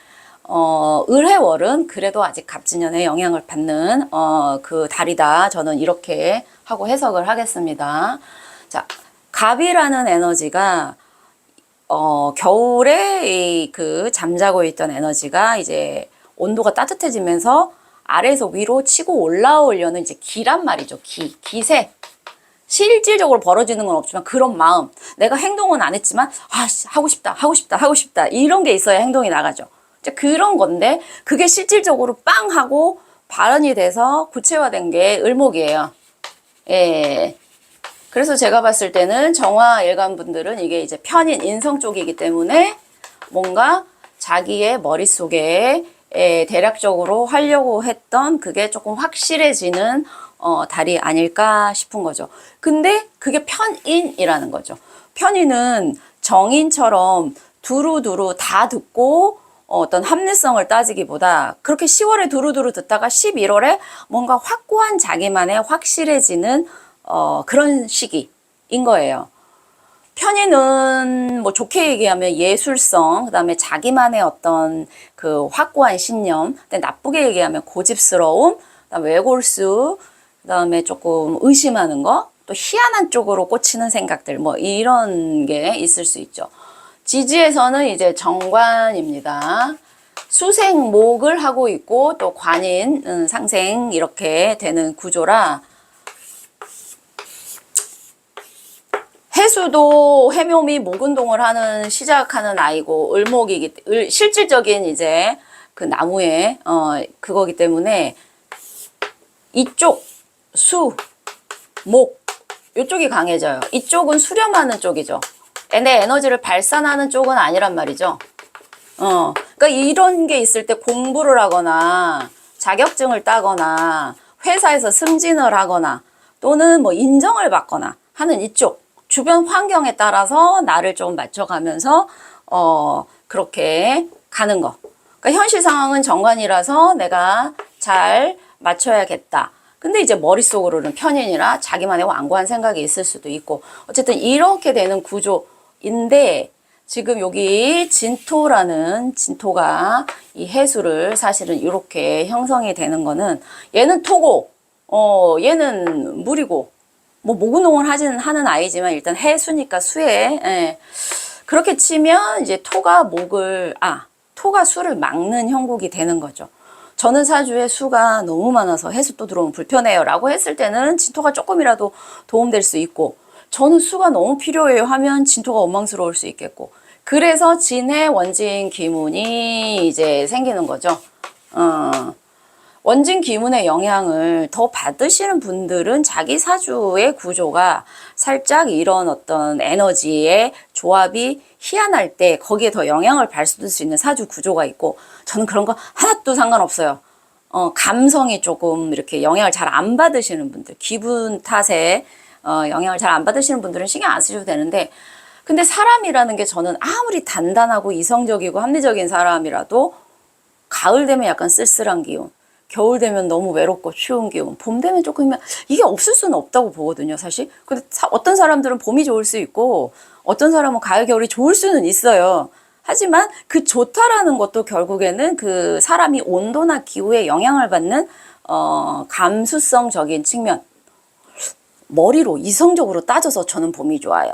을해월은 그래도 아직 갑진년에 영향을 받는 그 달이다, 저는 이렇게 하고 해석을 하겠습니다. 자, 갑이라는 에너지가 겨울에 그 잠자고 있던 에너지가 이제 온도가 따뜻해지면서 아래에서 위로 치고 올라오려는 이제 기란 말이죠. 기세. 실질적으로 벌어지는 건 없지만 그런 마음. 내가 행동은 안 했지만 하고 싶다 이런 게 있어야 행동이 나가죠. 이제 그런 건데, 그게 실질적으로 빵 하고 발현이 돼서 구체화된 게 을목이에요. 예. 그래서 제가 봤을 때는 정화 일간 분들은 이게 이제 편인 인성 쪽이기 때문에 뭔가 자기의 머릿속에 대략적으로 하려고 했던 그게 조금 확실해지는 달이 아닐까 싶은 거죠. 근데 그게 편인이라는 거죠. 편인은 정인처럼 두루두루 다 듣고 어떤 합리성을 따지기보다, 그렇게 10월에 두루두루 듣다가 11월에 뭔가 확고한 자기만의 확실해지는 그런 시기인 거예요. 편인은 뭐 좋게 얘기하면 예술성, 그 다음에 자기만의 어떤 그 확고한 신념, 근데 나쁘게 얘기하면 고집스러움, 그다음에 외골수, 그 다음에 조금 의심하는 거, 또 희한한 쪽으로 꽂히는 생각들, 뭐 이런 게 있을 수 있죠. 지지에서는 이제 정관입니다. 수생목을 하고 있고 또 관인, 상생 이렇게 되는 구조라, 해수도 해묘미 목운동을 시작하는 아이고, 실질적인 이제 그 나무의 그거기 때문에 이쪽 수, 목 이쪽이 강해져요. 이쪽은 수렴하는 쪽이죠. 내 에너지를 발산하는 쪽은 아니란 말이죠. 그러니까 이런 게 있을 때 공부를 하거나 자격증을 따거나 회사에서 승진을 하거나 또는 뭐 인정을 받거나 하는 이쪽 주변 환경에 따라서 나를 좀 맞춰가면서 그렇게 가는 거. 그러니까 현실 상황은 정관이라서 내가 잘 맞춰야겠다. 근데 이제 머릿속으로는 편인이라 자기만의 완고한 생각이 있을 수도 있고, 어쨌든 이렇게 되는 구조인데, 지금 여기 진토가 이 해수를 사실은 이렇게 형성이 되는 거는, 얘는 토고 얘는 물이고, 뭐 목운동을 하는 아이지만 일단 해수니까 수에, 예. 그렇게 치면 이제 토가 수를 막는 형국이 되는 거죠. 저는 사주에 수가 너무 많아서 해수 또 들어오면 불편해요 라고 했을 때는 진토가 조금이라도 도움될 수 있고, 저는 수가 너무 필요해요 하면 진토가 원망스러울 수 있겠고, 그래서 진해 원진 기문이 이제 생기는 거죠. 원진 기문의 영향을 더 받으시는 분들은 자기 사주의 구조가 살짝 이런 어떤 에너지의 조합이 희한할 때 거기에 더 영향을 받을 수 있는 사주 구조가 있고, 저는 그런 거 하나도 상관없어요. 감성이 조금 이렇게 영향을 잘 안 받으시는 분들, 기분 탓에 영향을 잘 안 받으시는 분들은 신경 안 쓰셔도 되는데, 근데 사람이라는 게 저는 아무리 단단하고 이성적이고 합리적인 사람이라도 가을 되면 약간 쓸쓸한 기운, 겨울 되면 너무 외롭고 추운 기운, 봄 되면 조금이면 이게 없을 수는 없다고 보거든요, 사실. 근데 어떤 사람들은 봄이 좋을 수 있고 어떤 사람은 가을, 겨울이 좋을 수는 있어요. 하지만 그 좋다라는 것도 결국에는 그 사람이 온도나 기후에 영향을 받는 감수성적인 측면, 머리로 이성적으로 따져서 저는 봄이 좋아요.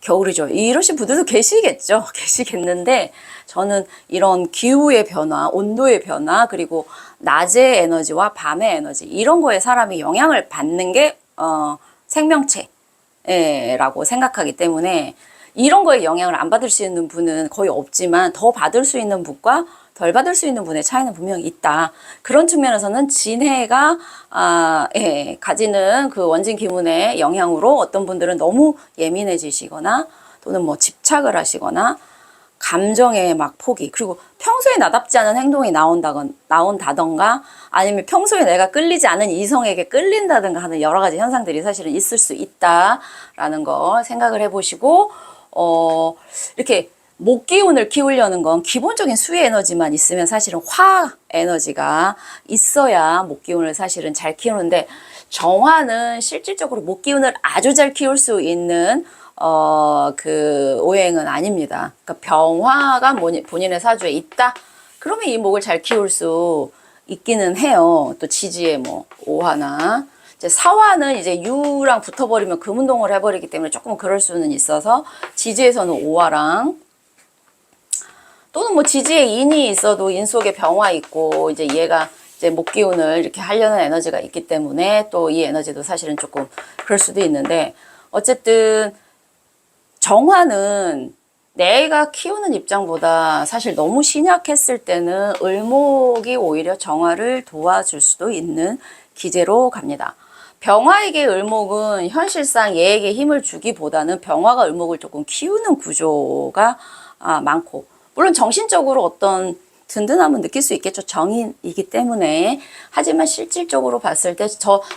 겨울이죠. 이러신 분들도 계시겠죠. 계시겠는데 저는 이런 기후의 변화, 온도의 변화, 그리고 낮의 에너지와 밤의 에너지 이런 거에 사람이 영향을 받는 게 생명체라고 생각하기 때문에 이런 거에 영향을 안 받을 수 있는 분은 거의 없지만 더 받을 수 있는 분과 덜 받을 수 있는 분의 차이는 분명히 있다. 그런 측면에서는 진해가 가지는 그 원진 기운의 영향으로 어떤 분들은 너무 예민해지시거나 또는 뭐 집착을 하시거나 감정의 막 포기, 그리고 평소에 나답지 않은 행동이 나온다던가 아니면 평소에 내가 끌리지 않은 이성에게 끌린다든가 하는 여러 가지 현상들이 사실은 있을 수 있다라는 거 생각을 해보시고 이렇게 목 기운을 키우려는 건 기본적인 수의 에너지만 있으면 사실은 화 에너지가 있어야 목 기운을 사실은 잘 키우는데 정화는 실질적으로 목 기운을 아주 잘 키울 수 있는 그 오행은 아닙니다. 그러니까 병화가 본인의 사주에 있다. 그러면 이 목을 잘 키울 수 있기는 해요. 또 지지의 뭐 오화나 이제 사화는 이제 유랑 붙어버리면 금운동을 해버리기 때문에 조금 그럴 수는 있어서 지지에서는 오화랑 또는 뭐 지지에 인이 있어도 인 속에 병화 있고 이제 얘가 이제 목 기운을 이렇게 하려는 에너지가 있기 때문에 또 이 에너지도 사실은 조금 그럴 수도 있는데 어쨌든 정화는 내가 키우는 입장보다 사실 너무 신약했을 때는 을목이 오히려 정화를 도와줄 수도 있는 기제로 갑니다. 병화에게 을목은 현실상 얘에게 힘을 주기보다는 병화가 을목을 조금 키우는 구조가 많고 물론 정신적으로 어떤 든든함은 느낄 수 있겠죠. 정인이기 때문에. 하지만 실질적으로 봤을 때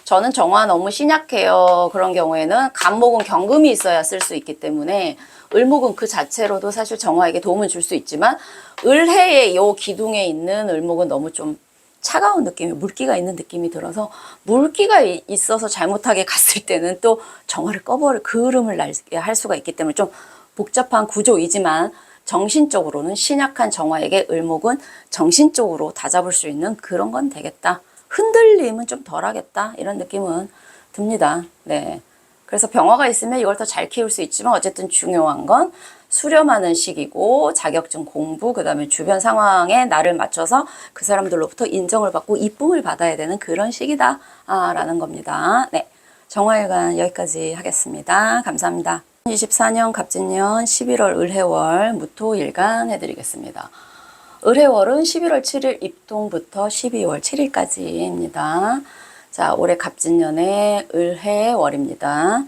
저는 정화 너무 신약해요. 그런 경우에는 간목은 경금이 있어야 쓸 수 있기 때문에 을목은 그 자체로도 사실 정화에게 도움을 줄 수 있지만 을해의 요 기둥에 있는 을목은 너무 좀 차가운 느낌이 물기가 있는 느낌이 들어서 물기가 있어서 잘못하게 갔을 때는 또 정화를 꺼버릴 그을음을 날게 할 수가 있기 때문에 좀 복잡한 구조이지만 정신적으로는 신약한 정화에게 을목은 정신적으로 다잡을 수 있는 그런 건 되겠다. 흔들림은 좀 덜하겠다. 이런 느낌은 듭니다. 네. 그래서 병화가 있으면 이걸 더 잘 키울 수 있지만 어쨌든 중요한 건 수렴하는 시기고 자격증 공부 그다음에 주변 상황에 나를 맞춰서 그 사람들로부터 인정을 받고 이쁨을 받아야 되는 그런 시기다 라는 겁니다. 네. 정화일간 여기까지 하겠습니다. 감사합니다. 2024년 갑진년 11월 을해월 무토일간 해드리겠습니다. 을해월은 11월 7일 입동부터 12월 7일까지입니다. 자, 올해 갑진년의 을해월입니다.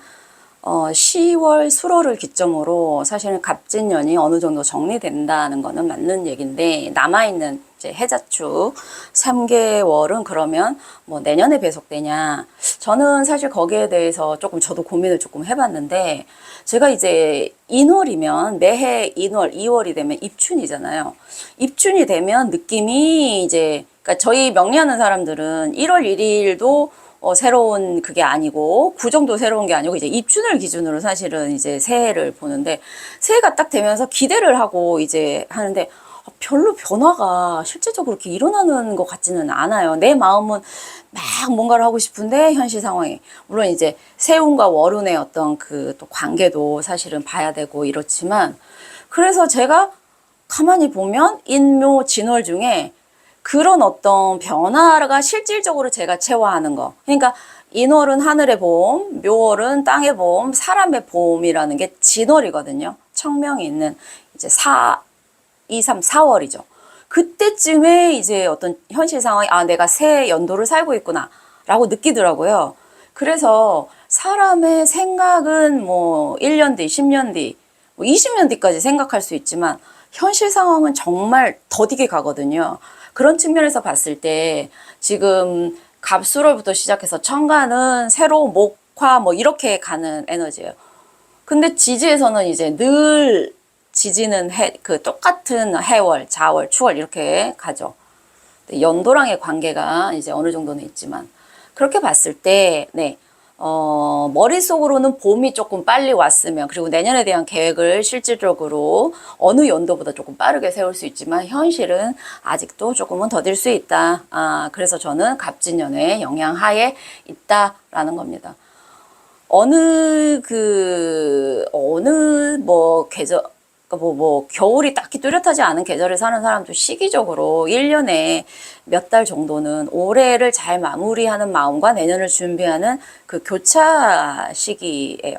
10월 수로를 기점으로 사실은 갑진년이 어느 정도 정리된다는 거는 맞는 얘기인데 남아있는 이제 해자축 3개월은 그러면 뭐 내년에 배속되냐 저는 사실 거기에 대해서 조금 저도 고민을 조금 해봤는데 제가 이제 인월이면 매해 인월 2월이 되면 입춘이잖아요. 입춘이 되면 느낌이 이제 그러니까 저희 명리하는 사람들은 1월 1일도 새로운 그게 아니고 구정도 새로운 게 아니고 이제 입춘을 기준으로 사실은 이제 새해를 보는데 새해가 딱 되면서 기대를 하고 이제 하는데 별로 변화가 실제적으로 이렇게 일어나는 것 같지는 않아요. 내 마음은 막 뭔가를 하고 싶은데 현실 상황이 물론 이제 세운과 월운의 어떤 그 또 관계도 사실은 봐야 되고 이렇지만 그래서 제가 가만히 보면 인묘 진월 중에 그런 어떤 변화가 실질적으로 제가 체화하는 거. 그러니까 인월은 하늘의 보험, 묘월은 땅의 보험, 사람의 보험이라는 게 진월이거든요. 청명이 있는 이제 2, 3, 4월이죠. 그때쯤에 이제 어떤 현실 상황이 내가 새 연도를 살고 있구나 라고 느끼더라고요. 그래서 사람의 생각은 뭐 1년 뒤, 10년 뒤, 뭐 20년 뒤까지 생각할 수 있지만 현실 상황은 정말 더디게 가거든요. 그런 측면에서 봤을 때 지금 갑수월부터 시작해서 천간은 새로 목화 뭐 이렇게 가는 에너지예요. 근데 지지에서는 이제 늘 지지는 그 똑같은 해월, 자월, 추월 이렇게 가죠. 연도랑의 관계가 이제 어느 정도는 있지만 그렇게 봤을 때 네. 머릿속으로는 봄이 조금 빨리 왔으면 그리고 내년에 대한 계획을 실질적으로 어느 연도보다 조금 빠르게 세울 수 있지만 현실은 아직도 조금은 더딜 수 있다. 그래서 저는 갑진년의 영향하에 있다라는 겁니다. 어느 뭐 계절, 그러니까 겨울이 딱히 뚜렷하지 않은 계절에 사는 사람도 시기적으로 1년에 몇 달 정도는 올해를 잘 마무리하는 마음과 내년을 준비하는 그 교차 시기예요.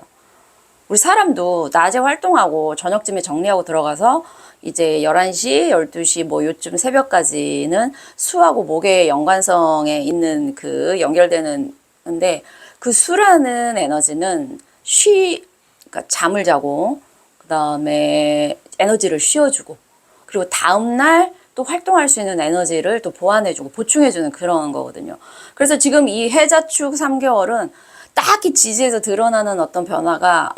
우리 사람도 낮에 활동하고 저녁쯤에 정리하고 들어가서 이제 11시, 12시 뭐 요즘 새벽까지는 수하고 목의 연관성에 있는 그 연결되는 근데 그 수라는 에너지는 그러니까 잠을 자고 그다음에 에너지를 쉬어주고 그리고 다음날 또 활동할 수 있는 에너지를 또 보완해주고 보충해주는 그런 거거든요. 그래서 지금 이 해자축 3개월은 딱히 지지에서 드러나는 어떤 변화가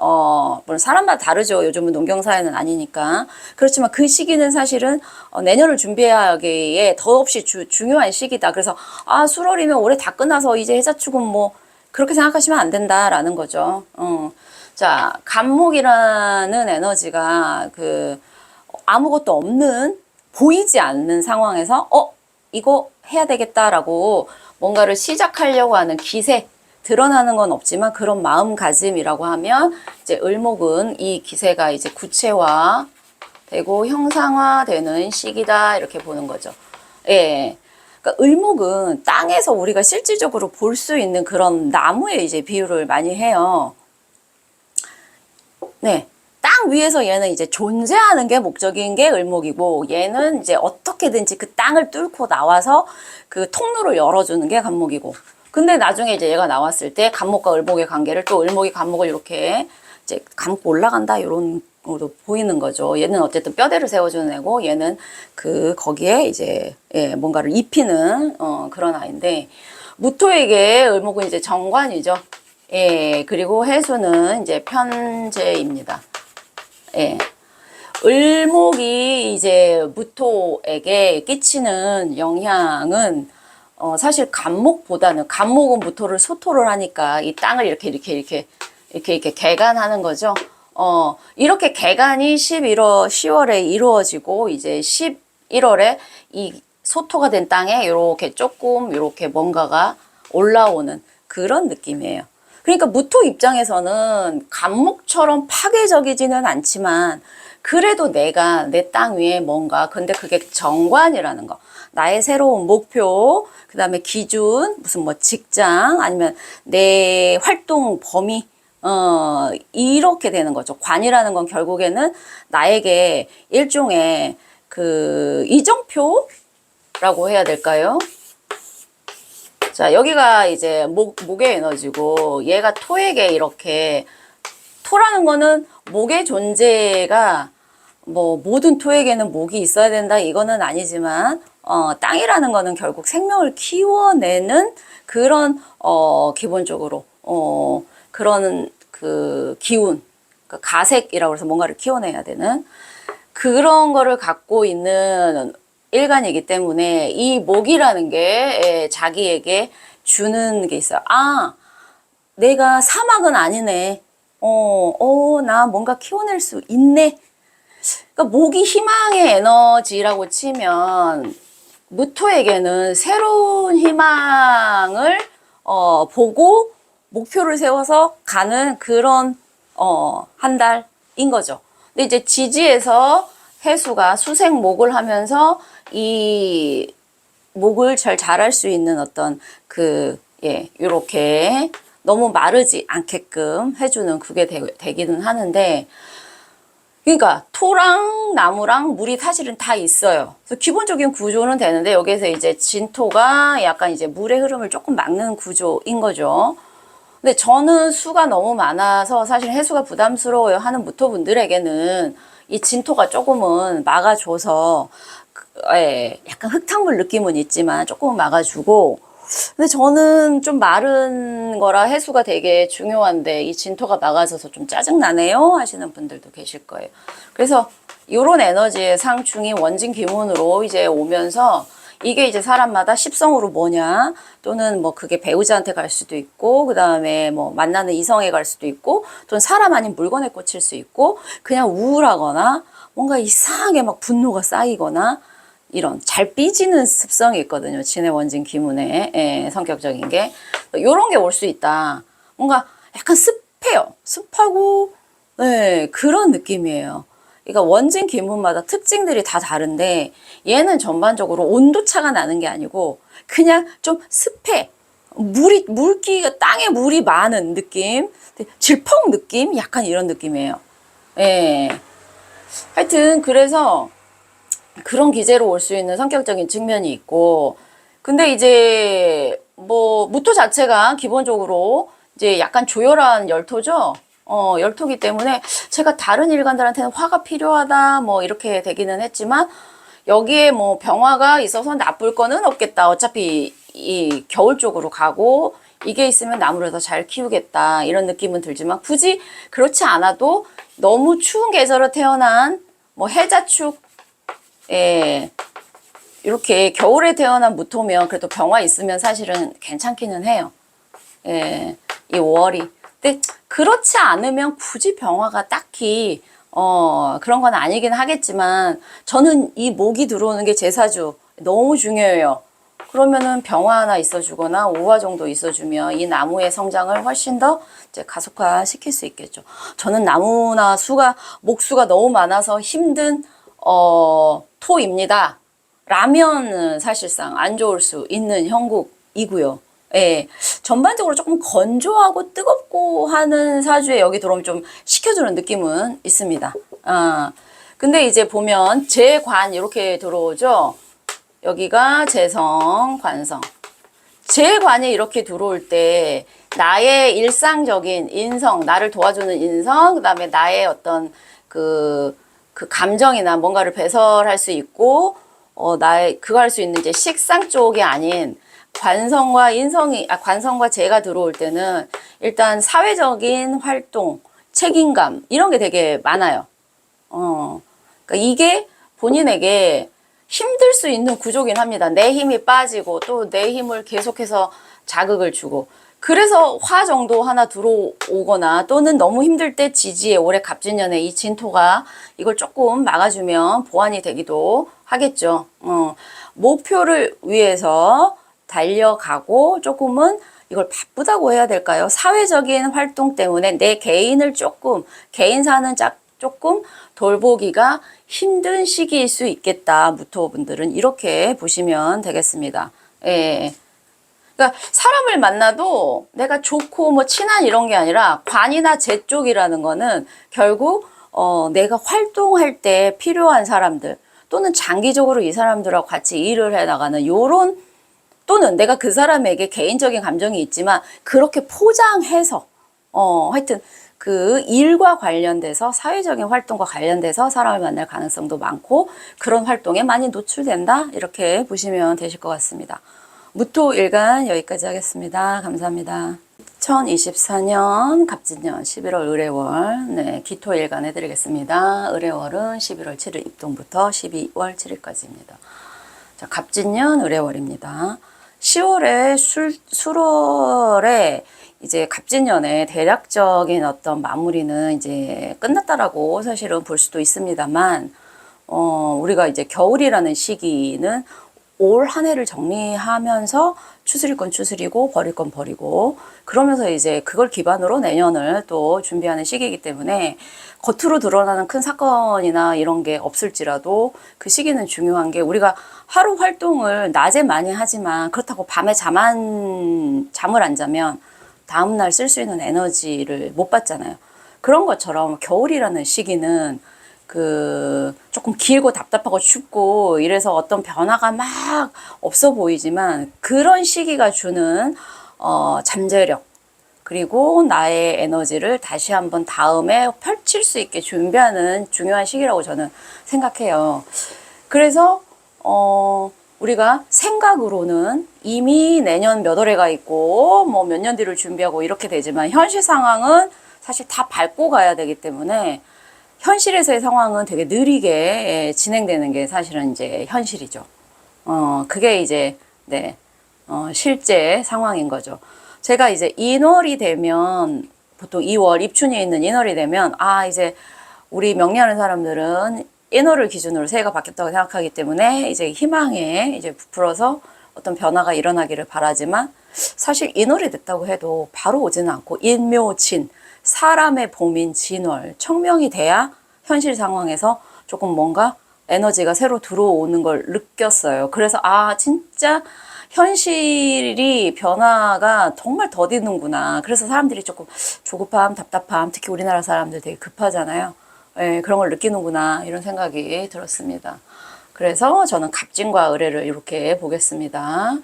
물론 사람마다 다르죠. 요즘은 농경사회는 아니니까. 그렇지만 그 시기는 사실은 내년을 준비하기에 더없이 중요한 시기다. 그래서 수월이면 올해 다 끝나서 이제 해자축은 뭐 그렇게 생각하시면 안 된다라는 거죠. 자, 간목이라는 에너지가 그 아무것도 없는 보이지 않는 상황에서 이거 해야 되겠다라고 뭔가를 시작하려고 하는 기세 드러나는 건 없지만 그런 마음가짐이라고 하면 이제 을목은 이 기세가 이제 구체화 되고 형상화되는 시기다 이렇게 보는 거죠. 예. 그러니까 을목은 땅에서 우리가 실질적으로 볼 수 있는 그런 나무에 이제 비유를 많이 해요. 네. 땅 위에서 얘는 이제 존재하는 게 목적인 게 을목이고 얘는 이제 어떻게든지 그 땅을 뚫고 나와서 그 통로를 열어주는 게 간목이고 근데 나중에 이제 얘가 나왔을 때 간목과 을목의 관계를 또 을목이 간목을 이렇게 이제 감고 올라간다 이런 으로 보이는 거죠. 얘는 어쨌든 뼈대를 세워주는 애고 얘는 그 거기에 이제 뭔가를 입히는 그런 아이인데 무토에게 을목은 이제 정관이죠. 예, 그리고 해수는 이제 편재입니다. 예. 을목이 이제 무토에게 끼치는 영향은 사실 간목은 무토를 소토를 하니까 이 땅을 이렇게 개간하는 거죠. 이렇게 개간이 10월에 이루어지고 이제 11월에 이 소토가 된 땅에 이렇게 뭔가가 올라오는 그런 느낌이에요. 그러니까 무토 입장에서는 간목처럼 파괴적이지는 않지만 그래도 내가 내 땅 위에 뭔가 근데 그게 정관이라는 거 나의 새로운 목표 그 다음에 기준 무슨 뭐 직장 아니면 내 활동 범위 이렇게 되는 거죠. 관이라는 건 결국에는 나에게 일종의 그 이정표라고 해야 될까요? 자, 여기가 이제 목의 에너지고 얘가 토에게 이렇게 토라는 거는 목의 존재가 뭐 모든 토에게는 목이 있어야 된다 이거는 아니지만 땅이라는 거는 결국 생명을 키워내는 그런 기본적으로 그런 그 기운 그 가색이라고 해서 뭔가를 키워내야 되는 그런 거를 갖고 있는 일간이기 때문에 이 목이라는 게 자기에게 주는 게 있어요. 내가 사막은 아니네. 나 뭔가 키워낼 수 있네. 그러니까 목이 희망의 에너지라고 치면 무토에게는 새로운 희망을 보고 목표를 세워서 가는 그런 한 달인 거죠. 근데 이제 지지에서 해수가 수생목을 하면서 이 목을 잘 자랄 수 있는 어떤 요렇게 너무 마르지 않게끔 해주는 그게 되기는 하는데 그러니까 토랑 나무랑 물이 사실은 다 있어요. 그래서 기본적인 구조는 되는데 여기에서 이제 진토가 약간 이제 물의 흐름을 조금 막는 구조인 거죠. 근데 저는 수가 너무 많아서 사실 해수가 부담스러워요 하는 무토분들에게는 이 진토가 조금은 막아줘서 약간 흙탕물 느낌은 있지만 조금은 막아주고 근데 저는 좀 마른 거라 해수가 되게 중요한데 이 진토가 막아져서 좀 짜증나네요 하시는 분들도 계실 거예요. 그래서 이런 에너지의 상충이 원진 기문으로 이제 오면서 이게 이제 사람마다 십성으로 뭐냐 또는 뭐 그게 배우자한테 갈 수도 있고 그 다음에 뭐 만나는 이성에 갈 수도 있고 또는 사람 아닌 물건에 꽂힐 수 있고 그냥 우울하거나 뭔가 이상하게 막 분노가 쌓이거나 이런 잘 삐지는 습성이 있거든요. 진의 원진 기문의 성격적인 게 이런 게 올 수 있다. 뭔가 약간 습해요. 습하고, 네, 그런 느낌이에요. 그러니까 원진 기문마다 특징들이 다 다른데 얘는 전반적으로 온도차가 나는 게 아니고 그냥 좀 습해. 물기가 땅에 물이 많은 느낌, 질퍽 느낌, 약간 이런 느낌이에요. 예. 하여튼 그래서 그런 기제로 올 수 있는 성격적인 측면이 있고, 근데 이제 뭐 무토 자체가 기본적으로 이제 약간 조열한 열토죠. 열토기 때문에 제가 다른 일간들한테는 화가 필요하다 뭐 이렇게 되기는 했지만 여기에 뭐 병화가 있어서 나쁠 거는 없겠다. 어차피 이 겨울 쪽으로 가고 이게 있으면 나무를 더 잘 키우겠다 이런 느낌은 들지만 굳이 그렇지 않아도 너무 추운 계절에 태어난 뭐 해자축, 예, 이렇게 겨울에 태어난 무토면 그래도 병화 있으면 사실은 괜찮기는 해요. 예, 이 5월이. 근데 그렇지 않으면 굳이 병화가 딱히 그런 건 아니긴 하겠지만 저는 이 목이 들어오는 게 제사주 너무 중요해요. 그러면은 병화 하나 있어주거나 우화 정도 있어주면 이 나무의 성장을 훨씬 더 이제 가속화 시킬 수 있겠죠. 저는 나무나 목수가 너무 많아서 힘든 토입니다. 라면은 사실상 안 좋을 수 있는 형국이고요. 예, 전반적으로 조금 건조하고 뜨겁고 하는 사주에 여기 들어오면 좀 식혀주는 느낌은 있습니다. 근데 이제 보면 재관 이렇게 들어오죠. 여기가 재성, 관성. 재관이 이렇게 들어올 때 나의 일상적인 인성, 나를 도와주는 인성, 그다음에 나의 어떤 그 감정이나 뭔가를 배설할 수 있고, 나의 그거 할 수 있는 이제 식상 쪽이 아닌 관성과 재가 들어올 때는 일단 사회적인 활동, 책임감 이런 게 되게 많아요. 그러니까 이게 본인에게 힘들 수 있는 구조긴 합니다. 내 힘이 빠지고 또 내 힘을 계속해서 자극을 주고. 그래서 화 정도 하나 들어오거나 또는 너무 힘들 때 지지에 올해 갑진년에 이 진토가 이걸 조금 막아주면 보완이 되기도 하겠죠. 목표를 위해서 달려가고 조금은 이걸 바쁘다고 해야 될까요? 사회적인 활동 때문에 내 개인을 개인사는 조금 돌보기가 힘든 시기일 수 있겠다. 무토분들은 이렇게 보시면 되겠습니다. 예. 그러니까 사람을 만나도 내가 좋고 뭐 친한 이런 게 아니라 관이나 재 쪽이라는 거는 결국 내가 활동할 때 필요한 사람들 또는 장기적으로 이 사람들하고 같이 일을 해 나가는 요런, 또는 내가 그 사람에게 개인적인 감정이 있지만 그렇게 포장해서 하여튼 그 일과 관련돼서 사회적인 활동과 관련돼서 사람을 만날 가능성도 많고 그런 활동에 많이 노출된다 이렇게 보시면 되실 것 같습니다. 무토일간 여기까지 하겠습니다. 감사합니다. 2024년 갑진년 11월 을해월, 네, 기토일간 해드리겠습니다. 을해월은 11월 7일 입동부터 12월 7일까지입니다. 자, 갑진년 을해월입니다. 10월에 술월에 이제 갑진년의 대략적인 어떤 마무리는 이제 끝났다라고 사실은 볼 수도 있습니다만, 우리가 이제 겨울이라는 시기는 올 한 해를 정리하면서 추스릴 건 추스리고 버릴 건 버리고 그러면서 이제 그걸 기반으로 내년을 또 준비하는 시기이기 때문에 겉으로 드러나는 큰 사건이나 이런 게 없을지라도 그 시기는 중요한 게, 우리가 하루 활동을 낮에 많이 하지만 그렇다고 밤에 잠을 안 자면 다음날 쓸 수 있는 에너지를 못 받잖아요. 그런 것처럼 겨울이라는 시기는 조금 길고 답답하고 춥고 이래서 어떤 변화가 막 없어 보이지만 그런 시기가 주는 잠재력, 그리고 나의 에너지를 다시 한번 다음에 펼칠 수 있게 준비하는 중요한 시기라고 저는 생각해요. 그래서 우리가 생각으로는 이미 내년 몇 월에가 있고 뭐 몇 년 뒤를 준비하고 이렇게 되지만 현실 상황은 사실 다 밟고 가야 되기 때문에 현실에서의 상황은 되게 느리게 진행되는 게 사실은 이제 현실이죠. 그게 이제, 네, 실제 상황인 거죠. 제가 이제 인월이 되면, 보통 2월, 입춘이 있는 인월이 되면, 이제 우리 명리하는 사람들은 인월을 기준으로 새해가 바뀌었다고 생각하기 때문에 이제 희망에 이제 부풀어서 어떤 변화가 일어나기를 바라지만 사실 인월이 됐다고 해도 바로 오지는 않고 인묘진, 사람의 봄인 진월, 청명이 돼야 현실 상황에서 조금 뭔가 에너지가 새로 들어오는 걸 느꼈어요. 그래서 아 진짜 현실이 변화가 정말 더디는구나. 그래서 사람들이 조금 조급함, 답답함, 특히 우리나라 사람들 되게 급하잖아요. 예, 그런 걸 느끼는구나 이런 생각이 들었습니다. 그래서 저는 갑진과 을해를 이렇게 보겠습니다.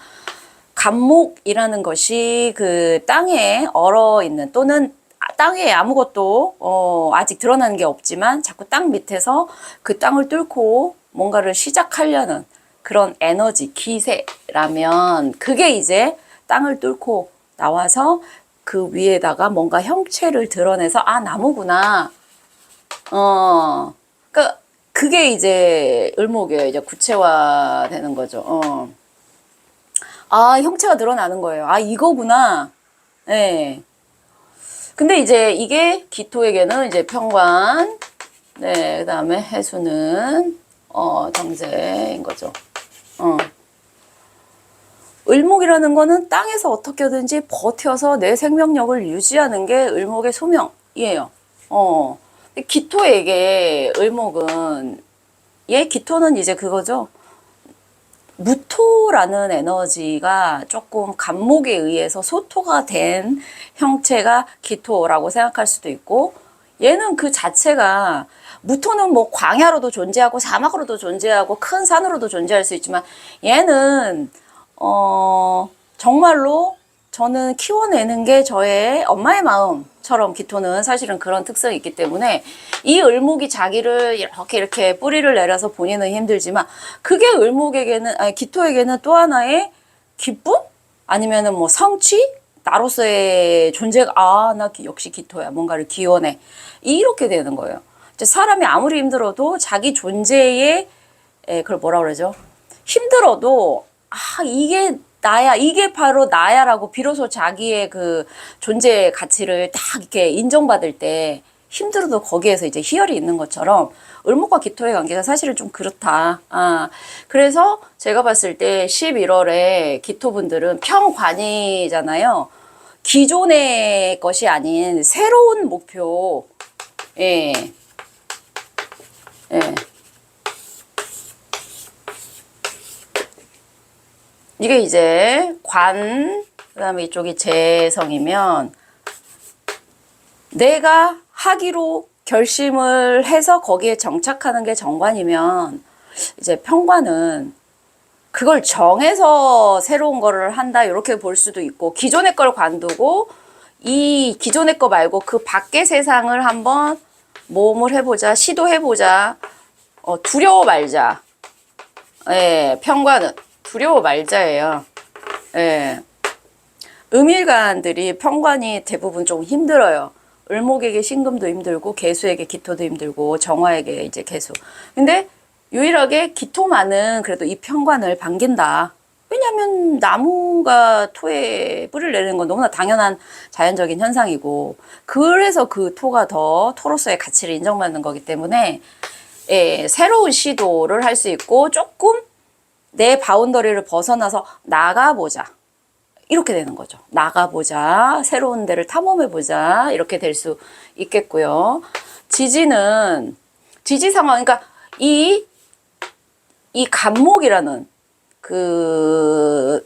갑목이라는 것이 그 땅에 얼어 있는 또는 땅에 아무것도 아직 드러나는 게 없지만 자꾸 땅 밑에서 그 땅을 뚫고 뭔가를 시작하려는 그런 에너지, 기세라면 그게 이제 땅을 뚫고 나와서 그 위에다가 뭔가 형체를 드러내서 아 나무구나. 그러니까 그게 이제 을목이에요. 이제 구체화되는 거죠. 아 형체가 드러나는 거예요. 아 이거구나. 네. 근데 이제 이게 기토에게는 이제 평관, 네, 그 다음에 해수는, 정제인 거죠. 을목이라는 거는 땅에서 어떻게든지 버텨서 내 생명력을 유지하는 게 을목의 소명이에요. 기토에게 을목은, 기토는 이제 그거죠. 무토라는 에너지가 조금 간목에 의해서 소토가 된 형체가 기토라고 생각할 수도 있고 얘는 그 자체가 무토는 뭐 광야로도 존재하고 사막으로도 존재하고 큰 산으로도 존재할 수 있지만 얘는 정말로 저는 키워내는 게 저의 엄마의 마음처럼 기토는 사실은 그런 특성이 있기 때문에 이 을목이 자기를 이렇게 뿌리를 내려서 본인은 힘들지만 그게 을목에게는 아니 기토에게는 또 하나의 기쁨 아니면은 뭐 성취 나로서의 존재가 아 나 역시 기토야 뭔가를 기원해 이렇게 되는 거예요. 사람이 아무리 힘들어도 자기 존재에 그걸 뭐라 그러죠? 힘들어도 아 이게 나야 이게 바로 나야라고 비로소 자기의 그 존재의 가치를 딱 이렇게 인정받을 때 힘들어도 거기에서 이제 희열이 있는 것처럼 을목과 기토의 관계가 사실은 좀 그렇다. 그래서 제가 봤을 때 11월에 기토분들은 평관이잖아요. 기존의 것이 아닌 새로운 목표. 예. 예. 이게 이제 관, 그 다음에 이쪽이 재성이면 내가 하기로 결심을 해서 거기에 정착하는 게 정관이면 이제 평관은 그걸 정해서 새로운 거를 한다 이렇게 볼 수도 있고 기존의 걸 관두고 이 기존의 거 말고 그 밖의 세상을 한번 모험을 해보자 시도해보자 두려워 말자. 예, 평관은 두려워 말자예요. 예. 음일간들이 평관이 대부분 좀 힘들어요. 을목에게 신금도 힘들고 개수에게 기토도 힘들고 정화에게 이제 개수. 근데 유일하게 기토만은 그래도 이 평관을 반긴다. 왜냐하면 나무가 토에 뿌리를 내리는 건 너무나 당연한 자연적인 현상이고 그래서 그 토가 더 토로서의 가치를 인정받는 거기 때문에 예, 새로운 시도를 할 수 있고 조금 내 바운더리를 벗어나서 나가보자. 이렇게 되는 거죠. 나가보자. 새로운 데를 탐험해보자. 이렇게 될 수 있겠고요. 지지는, 지지 상황, 그러니까 이 간목이라는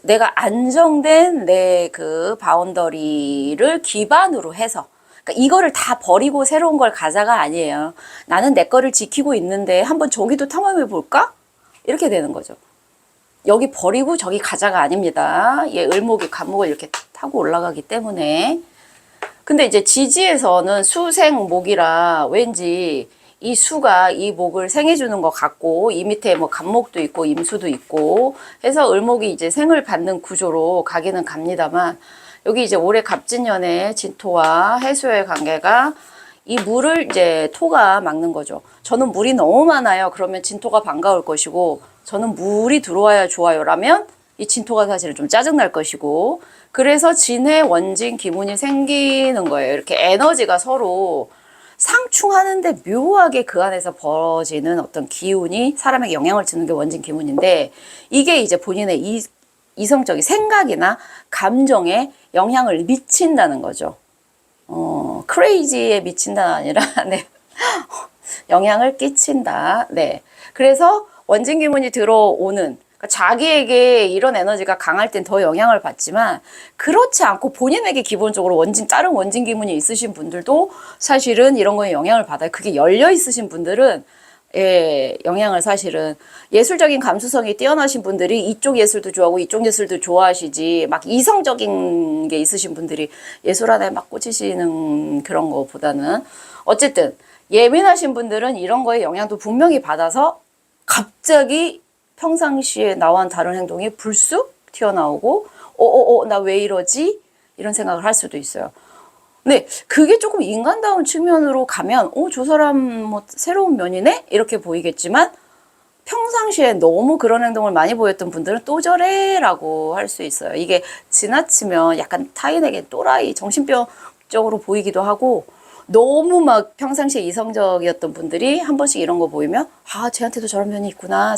내가 안정된 내 그 바운더리를 기반으로 해서 그러니까 이거를 다 버리고 새로운 걸 가자가 아니에요. 나는 내 거를 지키고 있는데 한번 저기도 탐험해볼까? 이렇게 되는 거죠. 여기 버리고 저기 가자가 아닙니다. 얘 을목이 간목을 이렇게 타고 올라가기 때문에. 근데 이제 지지에서는 수생목이라 왠지 이 수가 이 목을 생해주는 것 같고 이 밑에 뭐 간목도 있고 임수도 있고 해서 을목이 이제 생을 받는 구조로 가기는 갑니다만 여기 이제 올해 갑진년에 진토와 해수의 관계가 이 물을 이제 토가 막는 거죠. 저는 물이 너무 많아요. 그러면 진토가 반가울 것이고 저는 물이 들어와야 좋아요. 라면 이 진토가 사실은 좀 짜증날 것이고 그래서 진해 원진 기문이 생기는 거예요. 이렇게 에너지가 서로 상충하는데 묘하게 그 안에서 벌어지는 어떤 기운이 사람에게 영향을 주는 게 원진 기문인데 이게 이제 본인의 이성적인 생각이나 감정에 영향을 미친다는 거죠. 크레이지에 미친다가 아니라, 네. 영향을 끼친다. 네. 그래서 원진 기문이 들어오는, 그러니까 자기에게 이런 에너지가 강할 땐 더 영향을 받지만, 그렇지 않고 본인에게 기본적으로 다른 원진 기문이 있으신 분들도 사실은 이런 거에 영향을 받아요. 그게 열려 있으신 분들은, 예, 영향을 사실은 예술적인 감수성이 뛰어나신 분들이 이쪽 예술도 좋아하고 이쪽 예술도 좋아하시지, 막 이성적인 게 있으신 분들이 예술 안에 막 꽂히시는 그런 거보다는, 어쨌든 예민하신 분들은 이런 거에 영향도 분명히 받아서 갑자기 평상시에 나와는 다른 행동이 불쑥 튀어나오고, 나 왜 이러지? 이런 생각을 할 수도 있어요. 근데 그게 조금 인간다운 측면으로 가면, 저 사람 뭐 새로운 면이네? 이렇게 보이겠지만, 평상시에 너무 그런 행동을 많이 보였던 분들은 또 저래? 라고 할 수 있어요. 이게 지나치면 약간 타인에게 또라이, 정신병적으로 보이기도 하고, 너무 막 평상시에 이성적이었던 분들이 한 번씩 이런 거 보이면, 쟤한테도 저런 면이 있구나.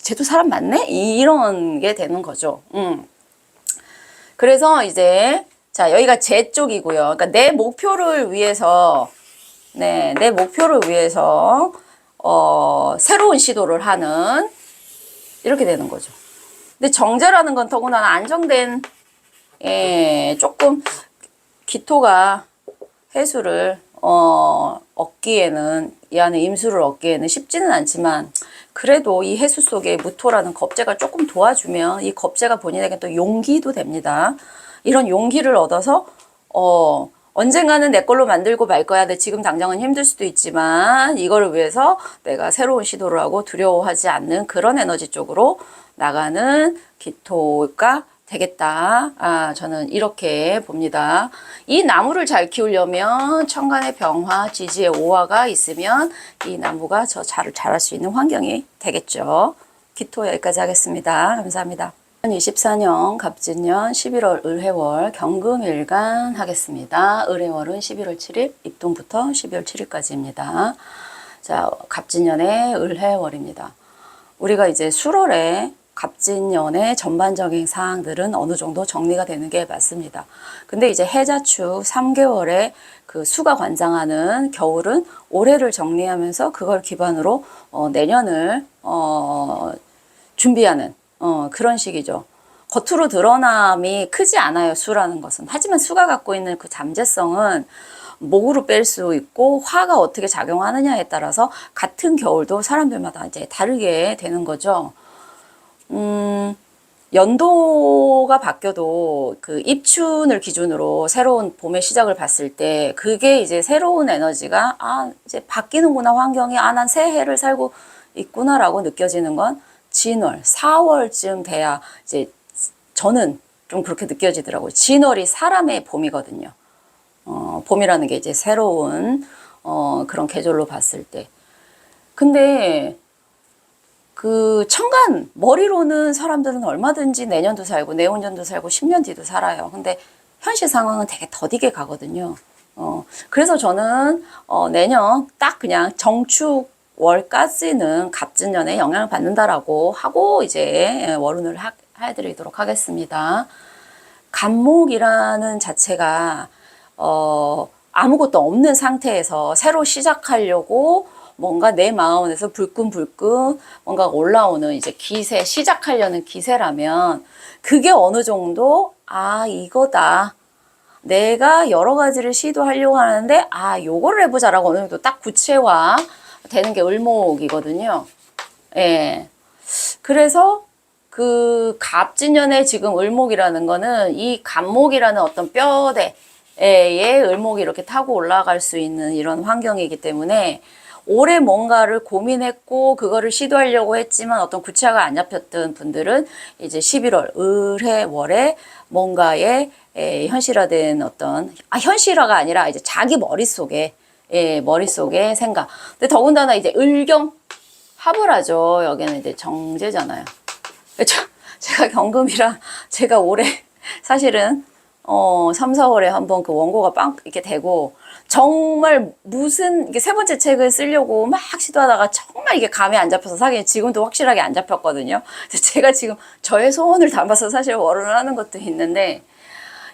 쟤도 사람 맞네? 이런 게 되는 거죠. 그래서 이제, 자, 여기가 제 쪽이고요. 그러니까 내 목표를 위해서, 네, 내 목표를 위해서, 새로운 시도를 하는, 이렇게 되는 거죠. 근데 정제라는 건 더구나 안정된, 조금 기토가 해수를, 얻기에는, 이 안에 임수를 얻기에는 쉽지는 않지만, 그래도 이 해수 속에 무토라는 겁재가 조금 도와주면 이 겁재가 본인에게 또 용기도 됩니다. 이런 용기를 얻어서 언젠가는 내 걸로 만들고 말 거야. 근데 지금 당장은 힘들 수도 있지만 이거를 위해서 내가 새로운 시도를 하고 두려워하지 않는 그런 에너지 쪽으로 나가는 기토가 되겠다. 저는 이렇게 봅니다. 이 나무를 잘 키우려면 천간의 병화, 지지의 오화가 있으면 이 나무가 잘 자랄 수 있는 환경이 되겠죠. 기토 여기까지 하겠습니다. 감사합니다. 2024년 갑진년 11월 을해월 경금일간 하겠습니다. 을해월은 11월 7일, 입동부터 12월 7일까지입니다. 자, 갑진년의 을해월입니다. 우리가 이제 수월에 갑진년의 전반적인 사항들은 어느 정도 정리가 되는 게 맞습니다. 근데 이제 해자축 3개월의 그 수가 관장하는 겨울은 올해를 정리하면서 그걸 기반으로 내년을 준비하는 그런 식이죠. 겉으로 드러남이 크지 않아요, 수라는 것은. 하지만 수가 갖고 있는 그 잠재성은 목으로 뺄 수 있고 화가 어떻게 작용하느냐에 따라서 같은 겨울도 사람들마다 이제 다르게 되는 거죠. 연도가 바뀌어도 그 입춘을 기준으로 새로운 봄의 시작을 봤을 때 그게 이제 새로운 에너지가 이제 바뀌는구나 환경이 난 새해를 살고 있구나라고 느껴지는 건 진월 4월쯤 돼야 이제 저는 좀 그렇게 느껴지더라고요. 진월이 사람의 봄이거든요. 봄이라는 게 이제 새로운 그런 계절로 봤을 때. 근데 그 천간 머리로는 사람들은 얼마든지 내년도 살고 내후년도 살고 10년 뒤도 살아요. 근데 현실 상황은 되게 더디게 가거든요. 그래서 저는 내년 딱 그냥 정축월까지는 갑진년에 영향을 받는다라고 하고 이제 월운을 해드리도록 하겠습니다. 간목이라는 자체가 아무것도 없는 상태에서 새로 시작하려고 뭔가 내 마음에서 불끈불끈 뭔가 올라오는 이제 기세, 시작하려는 기세라면 그게 어느 정도 이거다. 내가 여러 가지를 시도하려고 하는데 요거를 해보자라고 어느 정도 딱 구체화 되는 게 을목이거든요. 예. 그래서 그 갑진년에 지금 을목이라는 거는 이 간목이라는 어떤 뼈대에 을목이 이렇게 타고 올라갈 수 있는 이런 환경이기 때문에 올해 뭔가를 고민했고 그거를 시도하려고 했지만 어떤 구체화가 안 잡혔던 분들은 이제 11월 을해월에 뭔가의 현실화된 어떤 현실화가 아니라 이제 자기 머릿속에 생각. 근데 더군다나 이제 을경 합을하죠. 여기는 이제 정제잖아요. 그렇죠? 제가 경금이라 제가 올해 사실은 3, 4월에 한번 그 원고가 빵 이렇게 되고 정말 무슨 이게 세 번째 책을 쓰려고 막 시도하다가 정말 이게 감이 안 잡혀서 사실 지금도 확실하게 안 잡혔거든요. 그래서 제가 지금 저의 소원을 담아서 사실 월원을 하는 것도 있는데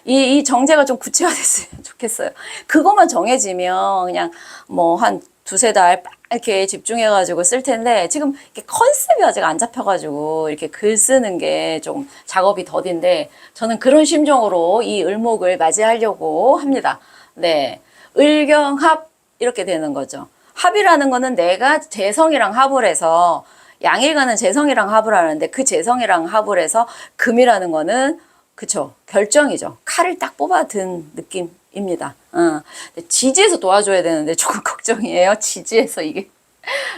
이 정제가 좀 구체화됐으면 좋겠어요. 그것만 정해지면 그냥 뭐 한 두세 달 이렇게 집중해가지고 쓸 텐데 지금 이렇게 컨셉이 아직 안 잡혀가지고 이렇게 글 쓰는 게 좀 작업이 더딘데 저는 그런 심정으로 이 을목을 맞이하려고 합니다. 네. 을경합 이렇게 되는 거죠. 합이라는 거는 내가 재성이랑 합을 해서 양일간은 재성이랑 합을 하는데 그 재성이랑 합을 해서 금이라는 거는 그쵸 결정이죠. 칼을 딱 뽑아든 느낌입니다. 지지에서 도와줘야 되는데 조금 걱정이에요. 지지에서 이게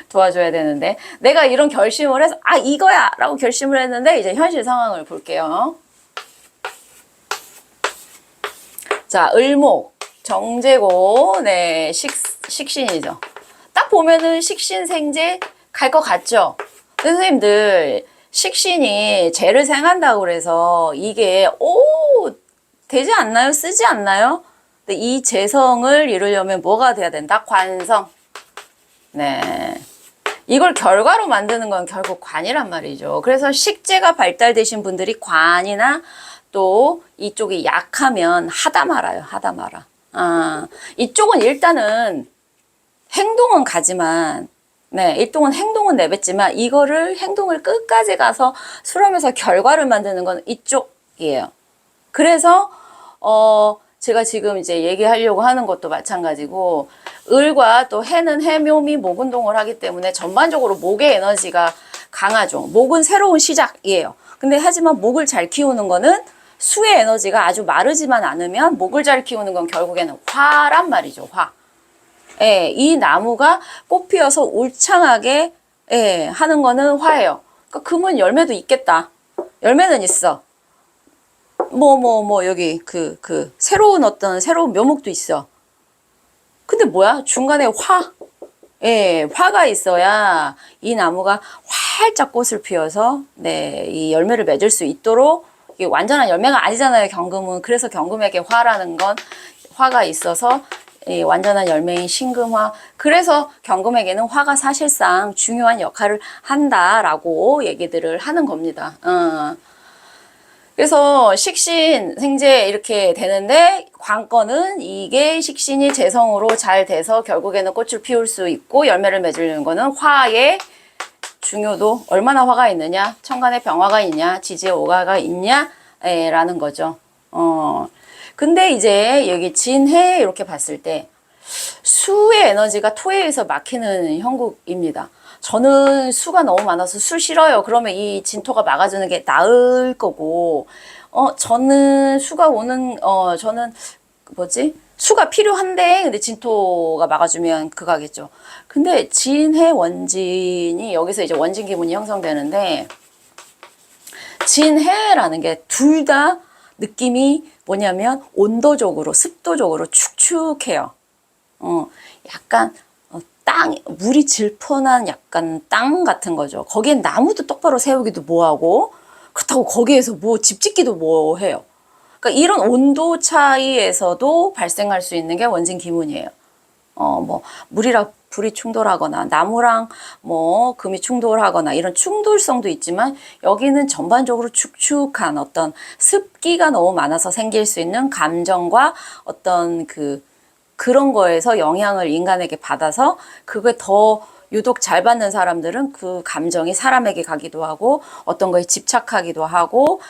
도와줘야 되는데 내가 이런 결심을 해서 아 이거야 라고 결심을 했는데 이제 현실 상황을 볼게요. 자 을목 정제고 네 식신이죠. 딱 보면은 식신생제 갈 것 같죠. 선생님들 식신이 재를 생한다고 그래서 이게 되지 않나요? 쓰지 않나요? 근데 이 재성을 이루려면 뭐가 돼야 된다? 관성. 네. 이걸 결과로 만드는 건 결국 관이란 말이죠. 그래서 식재가 발달되신 분들이 관이나 또 이쪽이 약하면 하다 말아요. 하다 말아. 이쪽은 일단은 행동은 가지만 네, 이쪽은 행동은 내뱉지만 이거를 행동을 끝까지 가서 수렴해서 결과를 만드는 건 이쪽이에요. 그래서 제가 지금 이제 얘기하려고 하는 것도 마찬가지고 을과 또 해는 해묘미 목운동을 하기 때문에 전반적으로 목의 에너지가 강하죠. 목은 새로운 시작이에요. 근데 하지만 목을 잘 키우는 거는 수의 에너지가 아주 마르지만 않으면 목을 잘 키우는 건 결국에는 화란 말이죠. 화. 예, 이 나무가 꽃 피어서 울창하게 예, 하는 거는 화예요. 그러니까 금은 열매도 있겠다. 열매는 있어. 여기 새로운 새로운 묘목도 있어. 근데 뭐야? 중간에 예, 화가 있어야 이 나무가 활짝 꽃을 피워서 네, 이 열매를 맺을 수 있도록 이게 완전한 열매가 아니잖아요, 경금은. 그래서 경금에게 화라는 건 화가 있어서 이 완전한 열매인 신금화. 그래서 경금에게는 화가 사실상 중요한 역할을 한다라고 얘기들을 하는 겁니다. 그래서 식신, 생재 이렇게 되는데 관건은 이게 식신이 재성으로 잘 돼서 결국에는 꽃을 피울 수 있고 열매를 맺으려는 거는 화의 중요도, 얼마나 화가 있느냐, 천간에 병화가 있냐, 지지에 오가가 있냐 라는 거죠. 근데 이제 여기 진해 이렇게 봤을 때 수의 에너지가 토에 의해서 막히는 형국입니다. 저는 수가 너무 많아서 수 싫어요. 그러면 이 진토가 막아주는 게 나을 거고, 저는 수가 저는 수가 필요한데, 근데 진토가 막아주면 그거겠죠. 근데 진해 원진이 여기서 이제 원진 기분이 형성되는데, 진해라는 게 둘 다 느낌이 뭐냐면 온도적으로, 습도적으로 축축해요. 약간 물이 질펀한 약간 땅 같은 거죠. 거기엔 나무도 똑바로 세우기도 뭐하고 그렇다고 거기에서 뭐 집 짓기도 뭐해요. 그러니까 이런 온도 차이에서도 발생할 수 있는 게 원진 기문이에요. 물이랑 불이 충돌하거나 나무랑 금이 충돌하거나 이런 충돌성도 있지만 여기는 전반적으로 축축한 어떤 습기가 너무 많아서 생길 수 있는 감정과 어떤 그런 거에서 영향을 인간에게 받아서 그게 더 유독 잘 받는 사람들은 그 감정이 사람에게 가기도 하고 어떤 거에 집착하기도 하고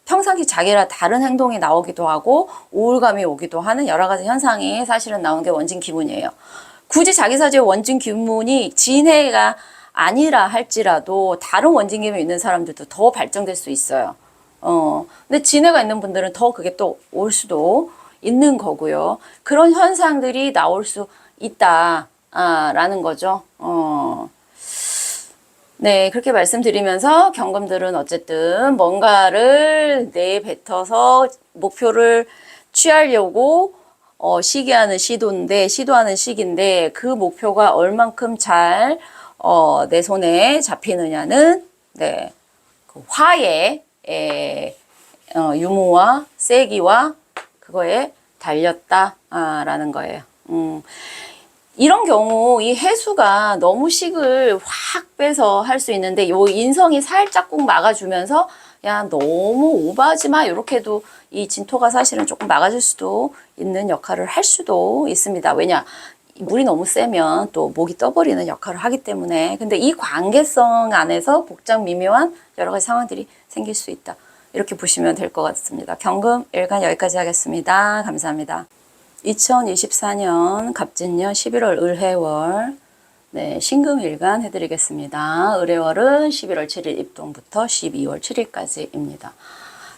평상시 자기랑 다른 행동이 나오기도 하고 우울감이 오기도 하는 여러 가지 현상이 사실은 나오는 게 원진 기문이에요. 굳이 자기 사주의 원진 기문이 진해가 아니라 할지라도 다른 원진 기문이 있는 사람들도 더 발전될 수 있어요. 근데 진해가 있는 분들은 더 그게 또 올 수도 있는 거고요. 그런 현상들이 나올 수 있다라는 거죠. 네, 그렇게 말씀드리면서 경금들은 어쨌든 뭔가를 내뱉어서 목표를 취하려고 시도하는 시기인데 그 목표가 얼만큼 잘 내 손에 잡히느냐는 네, 그 화의 유무와 세기와 그거에 달렸다라는 거예요. 이런 경우 이 해수가 너무 식을 확 빼서 할 수 있는데 요 인성이 살짝 꾹 막아주면서 야 너무 오버하지 마 이렇게도 이 진토가 사실은 조금 막아줄 수도 있는 역할을 할 수도 있습니다. 왜냐 물이 너무 세면 또 목이 떠버리는 역할을 하기 때문에. 근데 이 관계성 안에서 복잡 미묘한 여러 가지 상황들이 생길 수 있다. 이렇게 보시면 될 것 같습니다. 경금 일간 여기까지 하겠습니다. 감사합니다. 2024년 갑진년 11월 을해월 네, 신금일간 해드리겠습니다. 을해월은 11월 7일 입동부터 12월 7일까지입니다.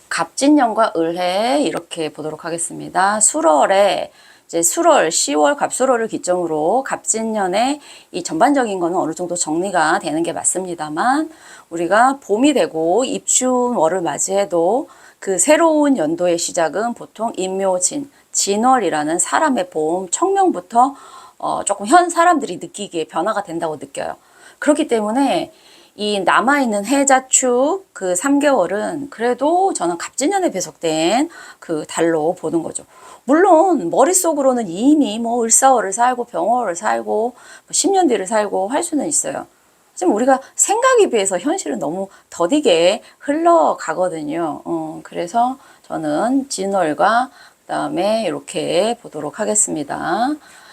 갑진년과 을해 이렇게 보도록 하겠습니다. 술월에 이제 술월, 10월 갑술월을 기점으로 갑진년의 이 전반적인 거는 어느 정도 정리가 되는 게 맞습니다만 우리가 봄이 되고 입춘월을 맞이해도 그 새로운 연도의 시작은 보통 임묘진, 진월이라는 사람의 봄, 청명부터 조금 현 사람들이 느끼기에 변화가 된다고 느껴요. 그렇기 때문에 이 남아있는 해자축 그 3개월은 그래도 저는 갑진년에 배속된 그 달로 보는 거죠. 물론 머릿속으로는 이미 뭐 을사월을 살고 병월을 살고 10년 뒤를 살고 할 수는 있어요. 하지만 우리가 생각에 비해서 현실은 너무 더디게 흘러가거든요. 그래서 저는 진월과 그다음에 이렇게 보도록 하겠습니다.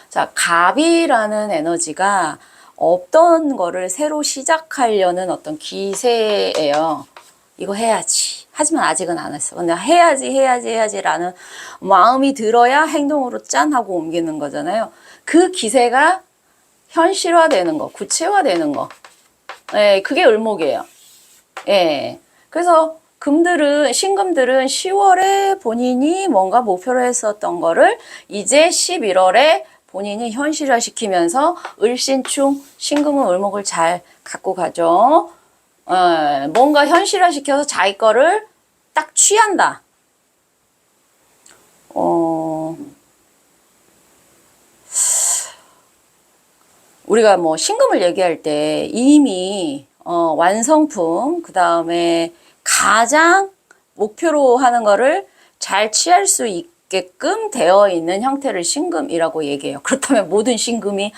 자, 갑이라는 에너지가 없던 거를 새로 시작하려는 어떤 기세예요. 이거 해야지. 하지만 아직은 안 했어. 근데 해야지라는 마음이 들어야 행동으로 짠 하고 옮기는 거잖아요. 그 기세가 현실화되는 거, 구체화되는 거. 예, 그게 을목이에요. 예. 그래서 신금들은 10월에 본인이 뭔가 목표로 했었던 거를 이제 11월에 본인이 현실화시키면서 을신충, 신금은 을목을 잘 갖고 가죠. 뭔가 현실화시켜서 자기 거를 딱 취한다. 우리가 뭐 신금을 얘기할 때 이미 완성품, 그 다음에 가장 목표로 하는 거를 잘 취할 수 있게끔 되어 있는 형태를 신금이라고 얘기해요. 그렇다면 모든 신금이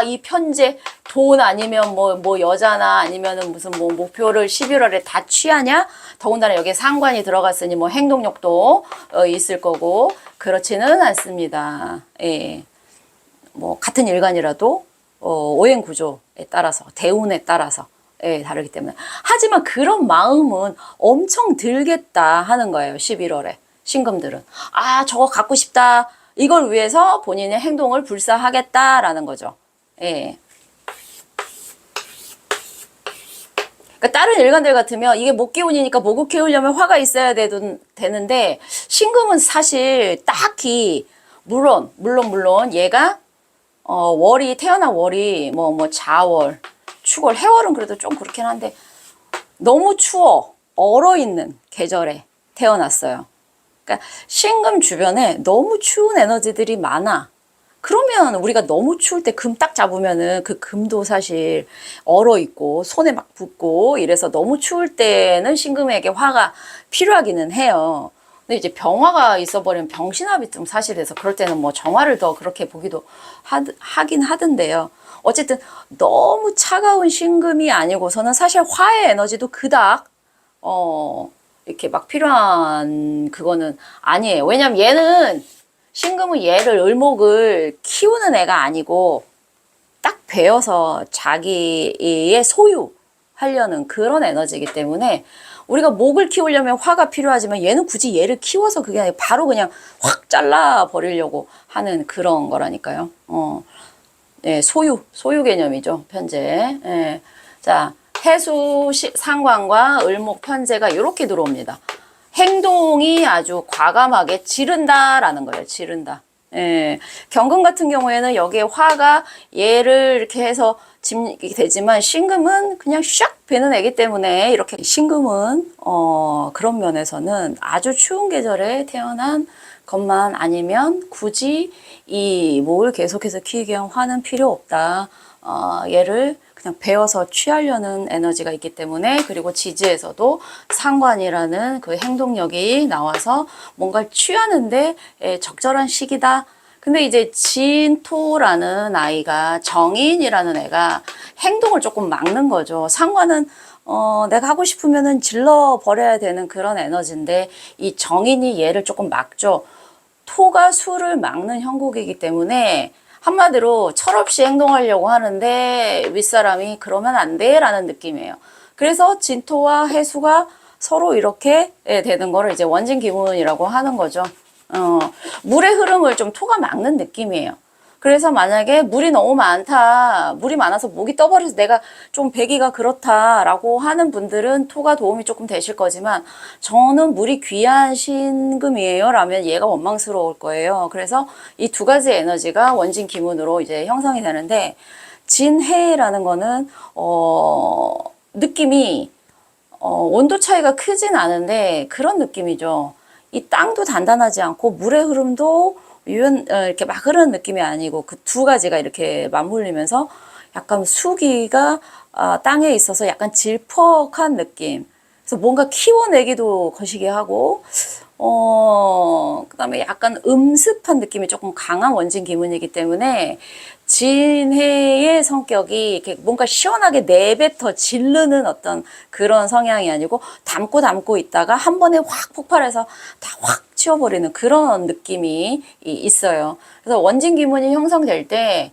이 편제 돈 아니면 뭐 여자나 아니면은 무슨 뭐 목표를 11월에 다 취하냐? 더군다나 여기에 상관이 들어갔으니 뭐 행동력도 있을 거고 그렇지는 않습니다. 예. 뭐 같은 일간이라도 오행 구조에 따라서 대운에 따라서 다르기 때문에. 하지만 그런 마음은 엄청 들겠다 하는 거예요. 11월에 신금들은. 저거 갖고 싶다. 이걸 위해서 본인의 행동을 불사하겠다라는 거죠. 예. 그러니까 다른 일간들 같으면 이게 목기운이니까 목을 키우려면 화가 있어야 되는데 신금은 사실 딱히 물론 얘가 월이 태어난 월이 뭐 자월, 축월, 해월은 그래도 좀 그렇긴 한데 너무 추워 얼어있는 계절에 태어났어요. 그러니까 신금 주변에 너무 추운 에너지들이 많아. 그러면 우리가 너무 추울 때 금 딱 잡으면은 그 금도 사실 얼어있고 손에 막 붙고 이래서 너무 추울 때는 신금에게 화가 필요하기는 해요. 근데 이제 병화가 있어버리면 병신합이 좀 사실해서 그럴 때는 뭐 정화를 더 그렇게 보기도 하긴 하던데요. 어쨌든 너무 차가운 신금이 아니고서는 사실 화의 에너지도 그닥 이렇게 막 필요한 그거는 아니에요. 왜냐면 얘는 신금은 얘를 을목을 키우는 애가 아니고 딱 배어서 자기의 소유하려는 그런 에너지이기 때문에 우리가 목을 키우려면 화가 필요하지만 얘는 굳이 얘를 키워서 그게 아니라 바로 그냥 확 잘라 버리려고 하는 그런 거라니까요. 예, 소유 개념이죠, 편제. 예. 자, 해수 상관과 을목 편제가 이렇게 들어옵니다. 행동이 아주 과감하게 지른다라는 거예요. 지른다. 예. 경금 같은 경우에는 여기에 화가 얘를 이렇게 해서 되지만 신금은 그냥 샥 배는 애기 때문에 이렇게 신금은 그런 면에서는 아주 추운 계절에 태어난 것만 아니면 굳이 이 목을 계속해서 키우기 위한 화는 필요 없다. 얘를 그냥 배워서 취하려는 에너지가 있기 때문에 그리고 지지에서도 상관이라는 그 행동력이 나와서 뭔가를 취하는데 적절한 시기다. 근데 이제 진토라는 아이가, 정인이라는 애가 행동을 조금 막는 거죠. 상관은 내가 하고 싶으면은 질러 버려야 되는 그런 에너지인데 이 정인이 얘를 조금 막죠. 토가 수를 막는 형국이기 때문에 한마디로 철없이 행동하려고 하는데 윗사람이 그러면 안 돼 라는 느낌이에요. 그래서 진토와 해수가 서로 이렇게 되는 거를 이제 원진 기문이라고 하는 거죠. 물의 흐름을 좀 토가 막는 느낌이에요. 그래서 만약에 물이 너무 많다, 물이 많아서 목이 떠버려서 내가 좀 배기가 그렇다라고 하는 분들은 토가 도움이 조금 되실 거지만, 저는 물이 귀한 신금이에요 라면 얘가 원망스러울 거예요. 그래서 이 두 가지 에너지가 원진 기문으로 이제 형성이 되는데, 진해라는 거는 느낌이 온도 차이가 크진 않은데 그런 느낌이죠. 이 땅도 단단하지 않고 물의 흐름도 이렇게 막 흐르는 느낌이 아니고 그 두 가지가 이렇게 맞물리면서 약간 수기가 땅에 있어서 약간 질퍽한 느낌. 그래서 뭔가 키워내기도 거시기 하고, 그다음에 약간 음습한 느낌이 조금 강한 원진 기문이기 때문에 진해의 성격이 이렇게 뭔가 시원하게 내뱉어 지르는 어떤 그런 성향이 아니고 담고 있다가 한 번에 확 폭발해서 다 확 치워버리는 그런 느낌이 있어요. 그래서 원진 기문이 형성될 때,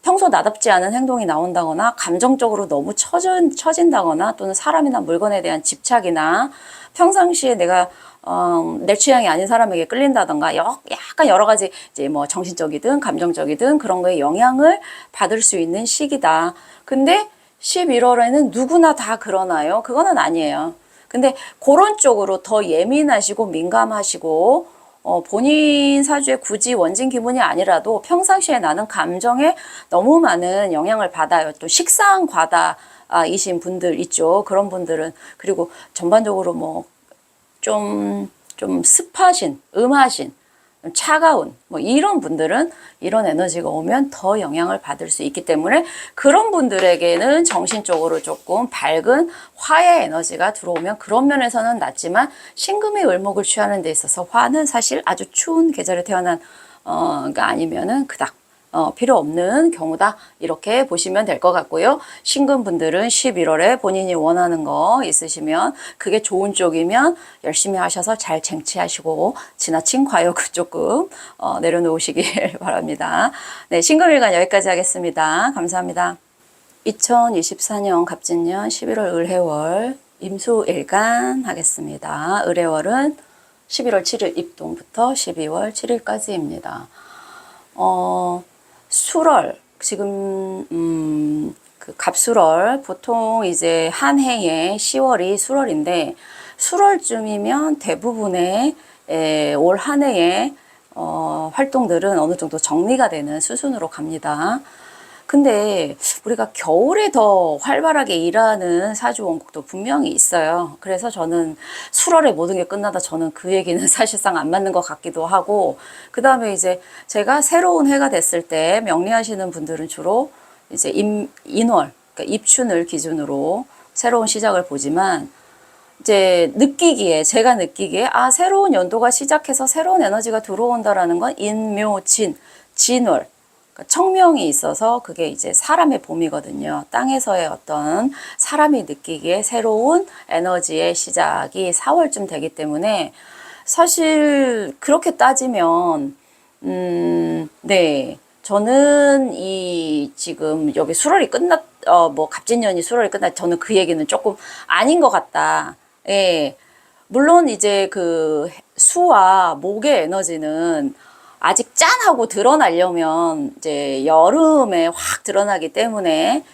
평소 나답지 않은 행동이 나온다거나 감정적으로 너무 처진다거나 또는 사람이나 물건에 대한 집착이나 평상시에 내가 내 취향이 아닌 사람에게 끌린다던가 약간 여러 가지 이제 뭐 정신적이든 감정적이든 그런 거에 영향을 받을 수 있는 시기다. 근데 11월에는 누구나 다 그러나요? 그거는 아니에요. 근데 그런 쪽으로 더 예민하시고 민감하시고 본인 사주에 굳이 원진 기문이 아니라도 평상시에 나는 감정에 너무 많은 영향을 받아요. 또 식상 과다이신 분들 있죠. 그런 분들은. 그리고 전반적으로 뭐 좀 습하신, 음하신, 차가운 뭐 이런 분들은 이런 에너지가 오면 더 영향을 받을 수 있기 때문에 그런 분들에게는 정신적으로 조금 밝은 화의 에너지가 들어오면 그런 면에서는 낫지만, 신금이 을목을 취하는 데 있어서 화는 사실 아주 추운 계절에 태어난 가 아니면은 그닥 필요 없는 경우다, 이렇게 보시면 될 것 같고요. 신금분들은 11월에 본인이 원하는 거 있으시면 그게 좋은 쪽이면 열심히 하셔서 잘 쟁취하시고 지나친 과욕을 조금 내려놓으시길 바랍니다. 네, 신금일간 여기까지 하겠습니다. 감사합니다. 2024년 갑진년 11월 을해월 임수일간 하겠습니다. 을해월은 11월 7일 입동부터 12월 7일까지입니다. 수월, 지금, 그 갑수월, 보통 이제 한 해에 10월이 수월인데, 수월쯤이면 대부분의 올 한 해의 활동들은 어느 정도 정리가 되는 수순으로 갑니다. 근데 우리가 겨울에 더 활발하게 일하는 사주 원국도 분명히 있어요. 그래서 저는 수월에 모든 게 끝나다, 저는 그 얘기는 사실상 안 맞는 것 같기도 하고, 그 다음에 이제 제가 새로운 해가 됐을 때 명리하시는 분들은 주로 이제 인월, 그러니까 입춘을 기준으로 새로운 시작을 보지만, 이제 제가 느끼기에 새로운 연도가 시작해서 새로운 에너지가 들어온다라는 건 인묘진, 진월, 그러니까 청명이 있어서 그게 이제 사람의 봄이거든요. 땅에서의 어떤 사람이 느끼기에 새로운 에너지의 시작이 4월쯤 되기 때문에, 사실 그렇게 따지면 네, 저는 이 지금 여기 수월이 뭐 갑진년이 수월이 저는 그 얘기는 조금 아닌 것 같다. 예. 물론 이제 그 수와 목의 에너지는 아직 짠하고 드러나려면 이제 여름에 확 드러나기 때문에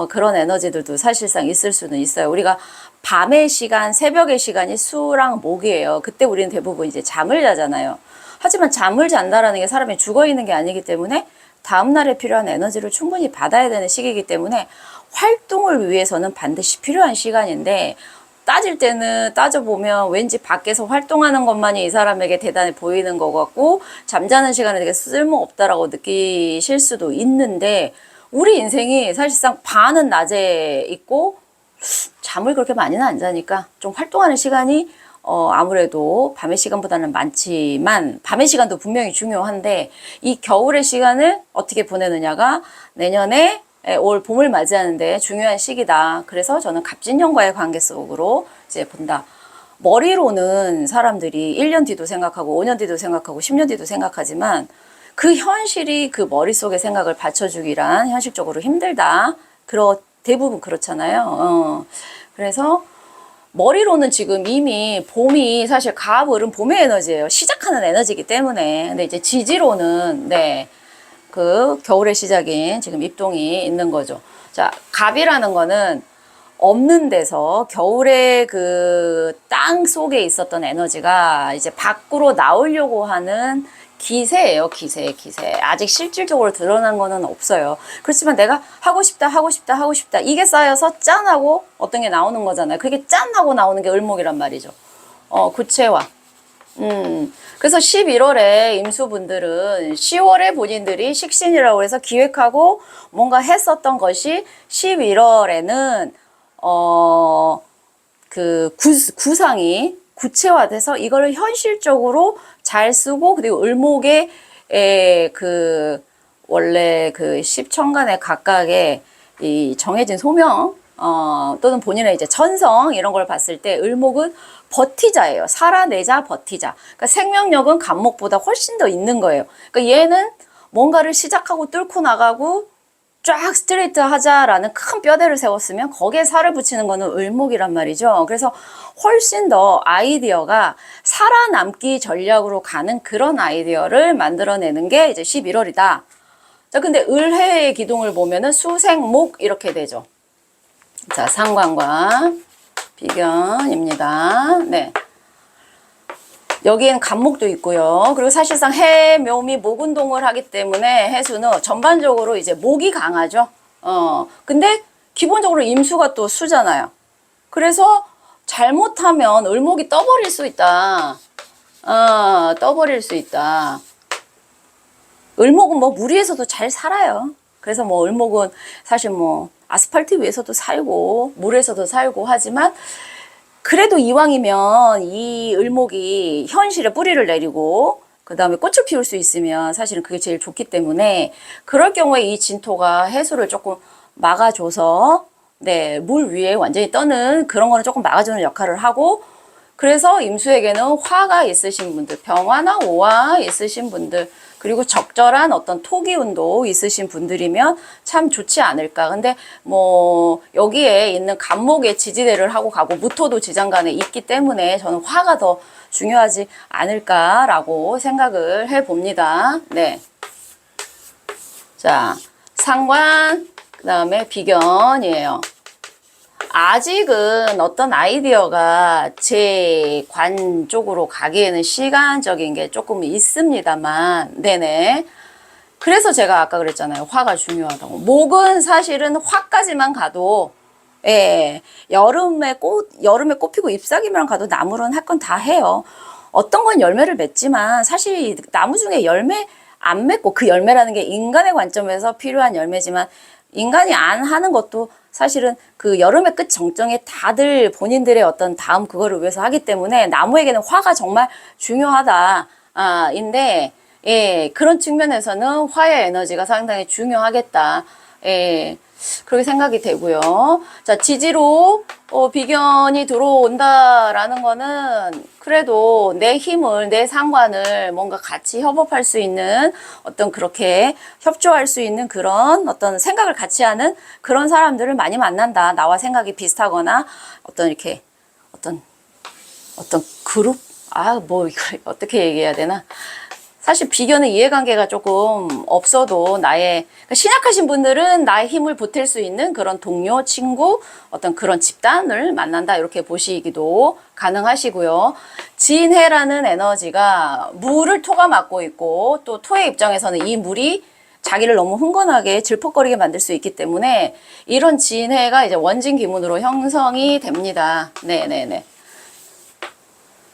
그런 에너지들도 사실상 있을 수는 있어요. 우리가 밤의 시간, 새벽의 시간이 수랑 목이에요. 그때 우리는 대부분 이제 잠을 자잖아요. 하지만 잠을 잔다라는 게 사람이 죽어 있는 게 아니기 때문에 다음날에 필요한 에너지를 충분히 받아야 되는 시기이기 때문에 활동을 위해서는 반드시 필요한 시간인데, 따질 때는 따져보면 왠지 밖에서 활동하는 것만이 이 사람에게 대단히 보이는 것 같고 잠자는 시간에 되게 쓸모없다라고 느끼실 수도 있는데, 우리 인생이 사실상 반은 낮에 있고 잠을 그렇게 많이는 안 자니까 좀 활동하는 시간이 아무래도 밤의 시간보다는 많지만 밤의 시간도 분명히 중요한데 이 겨울의 시간을 어떻게 보내느냐가 내년에 올 봄을 맞이하는데 중요한 시기다. 그래서 저는 갑진년과의 관계 속으로 이제 본다. 머리로는 사람들이 1년 뒤도 생각하고 5년 뒤도 생각하고 10년 뒤도 생각하지만 그 현실이 그 머릿속에 생각을 받쳐주기란 현실적으로 힘들다. 대부분 그렇잖아요. 그래서 머리로는 지금 이미 봄이 사실 가을은 봄의 에너지예요. 시작하는 에너지이기 때문에. 근데 이제 지지로는 네. 그 겨울의 시작인 지금 입동이 있는 거죠. 자, 갑이라는 거는 없는 데서 겨울에 그 땅 속에 있었던 에너지가 이제 밖으로 나오려고 하는 기세예요. 기세. 아직 실질적으로 드러난 거는 없어요. 그렇지만 내가 하고 싶다. 이게 쌓여서 짠 하고 어떤 게 나오는 거잖아요. 그게 짠 하고 나오는 게 을목이란 말이죠. 구체화. 그래서 11월에 임수분들은 10월에 본인들이 식신이라고 해서 기획하고 뭔가 했었던 것이 11월에는 그 구상이 구체화돼서 이걸 현실적으로 잘 쓰고 그리고 을목의 그 원래 그 십천간의 각각의 이 정해진 소명 또는 본인의 이제 천성 이런 걸 봤을 때 을목은 버티자예요. 살아내자 버티자. 그러니까 생명력은 간목보다 훨씬 더 있는 거예요. 그러니까 얘는 뭔가를 시작하고 뚫고 나가고 쫙 스트레이트 하자라는 큰 뼈대를 세웠으면 거기에 살을 붙이는 거는 을목이란 말이죠. 그래서 훨씬 더 아이디어가 살아남기 전략으로 가는 그런 아이디어를 만들어내는 게 이제 11월이다. 자, 근데 을해의 기둥을 보면은 수생목 이렇게 되죠. 자, 상관과 비견입니다. 네. 여기엔 간목도 있고요. 그리고 사실상 해, 묘미, 목운동을 하기 때문에 해수는 전반적으로 이제 목이 강하죠. 근데 기본적으로 임수가 또 수잖아요. 그래서 잘못하면 을목이 떠버릴 수 있다. 떠버릴 수 있다. 을목은 뭐 무리에서도 잘 살아요. 그래서 뭐 을목은 사실 뭐 아스팔트 위에서도 살고 물에서도 살고 하지만 그래도 이왕이면 이 을목이 현실에 뿌리를 내리고 그 다음에 꽃을 피울 수 있으면 사실은 그게 제일 좋기 때문에 그럴 경우에 이 진토가 해수를 조금 막아줘서 네, 물 위에 완전히 떠는 그런 거는 조금 막아주는 역할을 하고 그래서 임수에게는 화가 있으신 분들, 병화나 오화 있으신 분들 그리고 적절한 어떤 토기운도 있으신 분들이면 참 좋지 않을까. 근데 뭐 여기에 있는 간목의 지지대를 하고 가고 무토도 지장간에 있기 때문에 저는 화가 더 중요하지 않을까라고 생각을 해봅니다. 네. 자, 상관, 그 다음에 비견이에요. 아직은 어떤 아이디어가 제 관 쪽으로 가기에는 시간적인 게 조금 있습니다만, 네네. 그래서 제가 아까 그랬잖아요. 화가 중요하다고. 목은 사실은 화까지만 가도, 예, 여름에 꽃 피고 잎사귀만 가도 나무는 할 건 다 해요. 어떤 건 열매를 맺지만, 사실 나무 중에 열매 안 맺고 그 열매라는 게 인간의 관점에서 필요한 열매지만, 인간이 안 하는 것도 사실은 그 여름의 끝 정점에 다들 본인들의 어떤 다음 그거를 위해서 하기 때문에 나무에게는 화가 정말 중요하다. 인데, 예, 그런 측면에서는 화의 에너지가 상당히 중요하겠다. 예, 그렇게 생각이 되고요. 자, 지지로 비견이 들어온다라는 거는 그래도 내 힘을, 내 상관을 뭔가 같이 협업할 수 있는 어떤 그렇게 협조할 수 있는 그런 어떤 생각을 같이 하는 그런 사람들을 많이 만난다. 나와 생각이 비슷하거나 어떤 이렇게 어떤 그룹? 뭐 이걸 어떻게 얘기해야 되나? 사실 비견은 이해관계가 조금 없어도 그러니까 신약하신 분들은 나의 힘을 보탤 수 있는 그런 동료, 친구, 어떤 그런 집단을 만난다 이렇게 보시기도 가능하시고요. 진해라는 에너지가 물을 토가 맡고 있고 또 토의 입장에서는 이 물이 자기를 너무 흥건하게 질퍽거리게 만들 수 있기 때문에 이런 진해가 이제 원진 기문으로 형성이 됩니다. 네네네.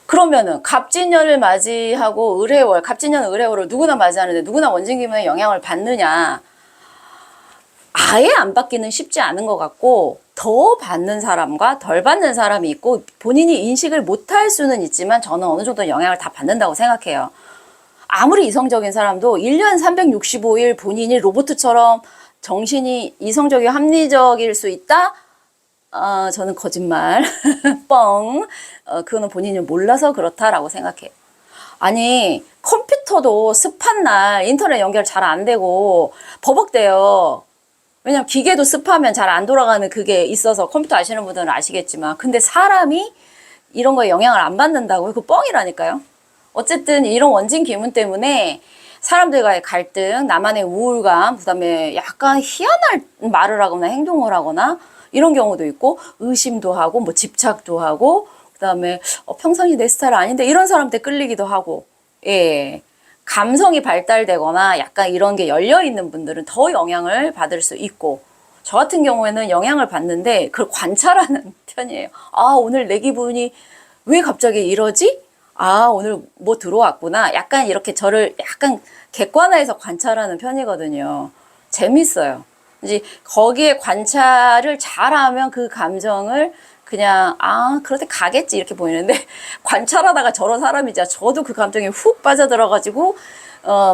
그러면은 갑진년을 맞이하고 을해월, 갑진년 을해월을 누구나 맞이하는데 누구나 원진기문의 영향을 받느냐? 아예 안 받기는 쉽지 않은 것 같고 더 받는 사람과 덜 받는 사람이 있고 본인이 인식을 못할 수는 있지만 저는 어느 정도 영향을 다 받는다고 생각해요. 아무리 이성적인 사람도 1년 365일 본인이 로봇처럼 정신이 이성적이고 합리적일 수 있다? 저는 거짓말. 뻥. 그거는 본인이 몰라서 그렇다라고 생각해요. 아니, 컴퓨터도 습한 날 인터넷 연결 잘 안 되고 버벅대요. 왜냐면 기계도 습하면 잘 안 돌아가는 그게 있어서 컴퓨터 아시는 분들은 아시겠지만 근데 사람이 이런 거에 영향을 안 받는다고요? 그 뻥이라니까요. 어쨌든 이런 원진 기문 때문에 사람들과의 갈등, 나만의 우울감, 그다음에 약간 희한한 말을 하거나 행동을 하거나 이런 경우도 있고 의심도 하고 뭐 집착도 하고 그다음에 평상시 내 스타일 아닌데 이런 사람한테 끌리기도 하고 예. 감성이 발달되거나 약간 이런 게 열려있는 분들은 더 영향을 받을 수 있고 저 같은 경우에는 영향을 받는데 그걸 관찰하는 편이에요. 아, 오늘 내 기분이 왜 갑자기 이러지? 아, 오늘 뭐 들어왔구나. 약간 이렇게 저를 약간 객관화해서 관찰하는 편이거든요. 재밌어요. 이제 거기에 관찰을 잘하면 그 감정을 그냥 그렇게 가겠지 이렇게 보이는데 관찰하다가 저런 사람이자 저도 그 감정에 훅 빠져들어가지고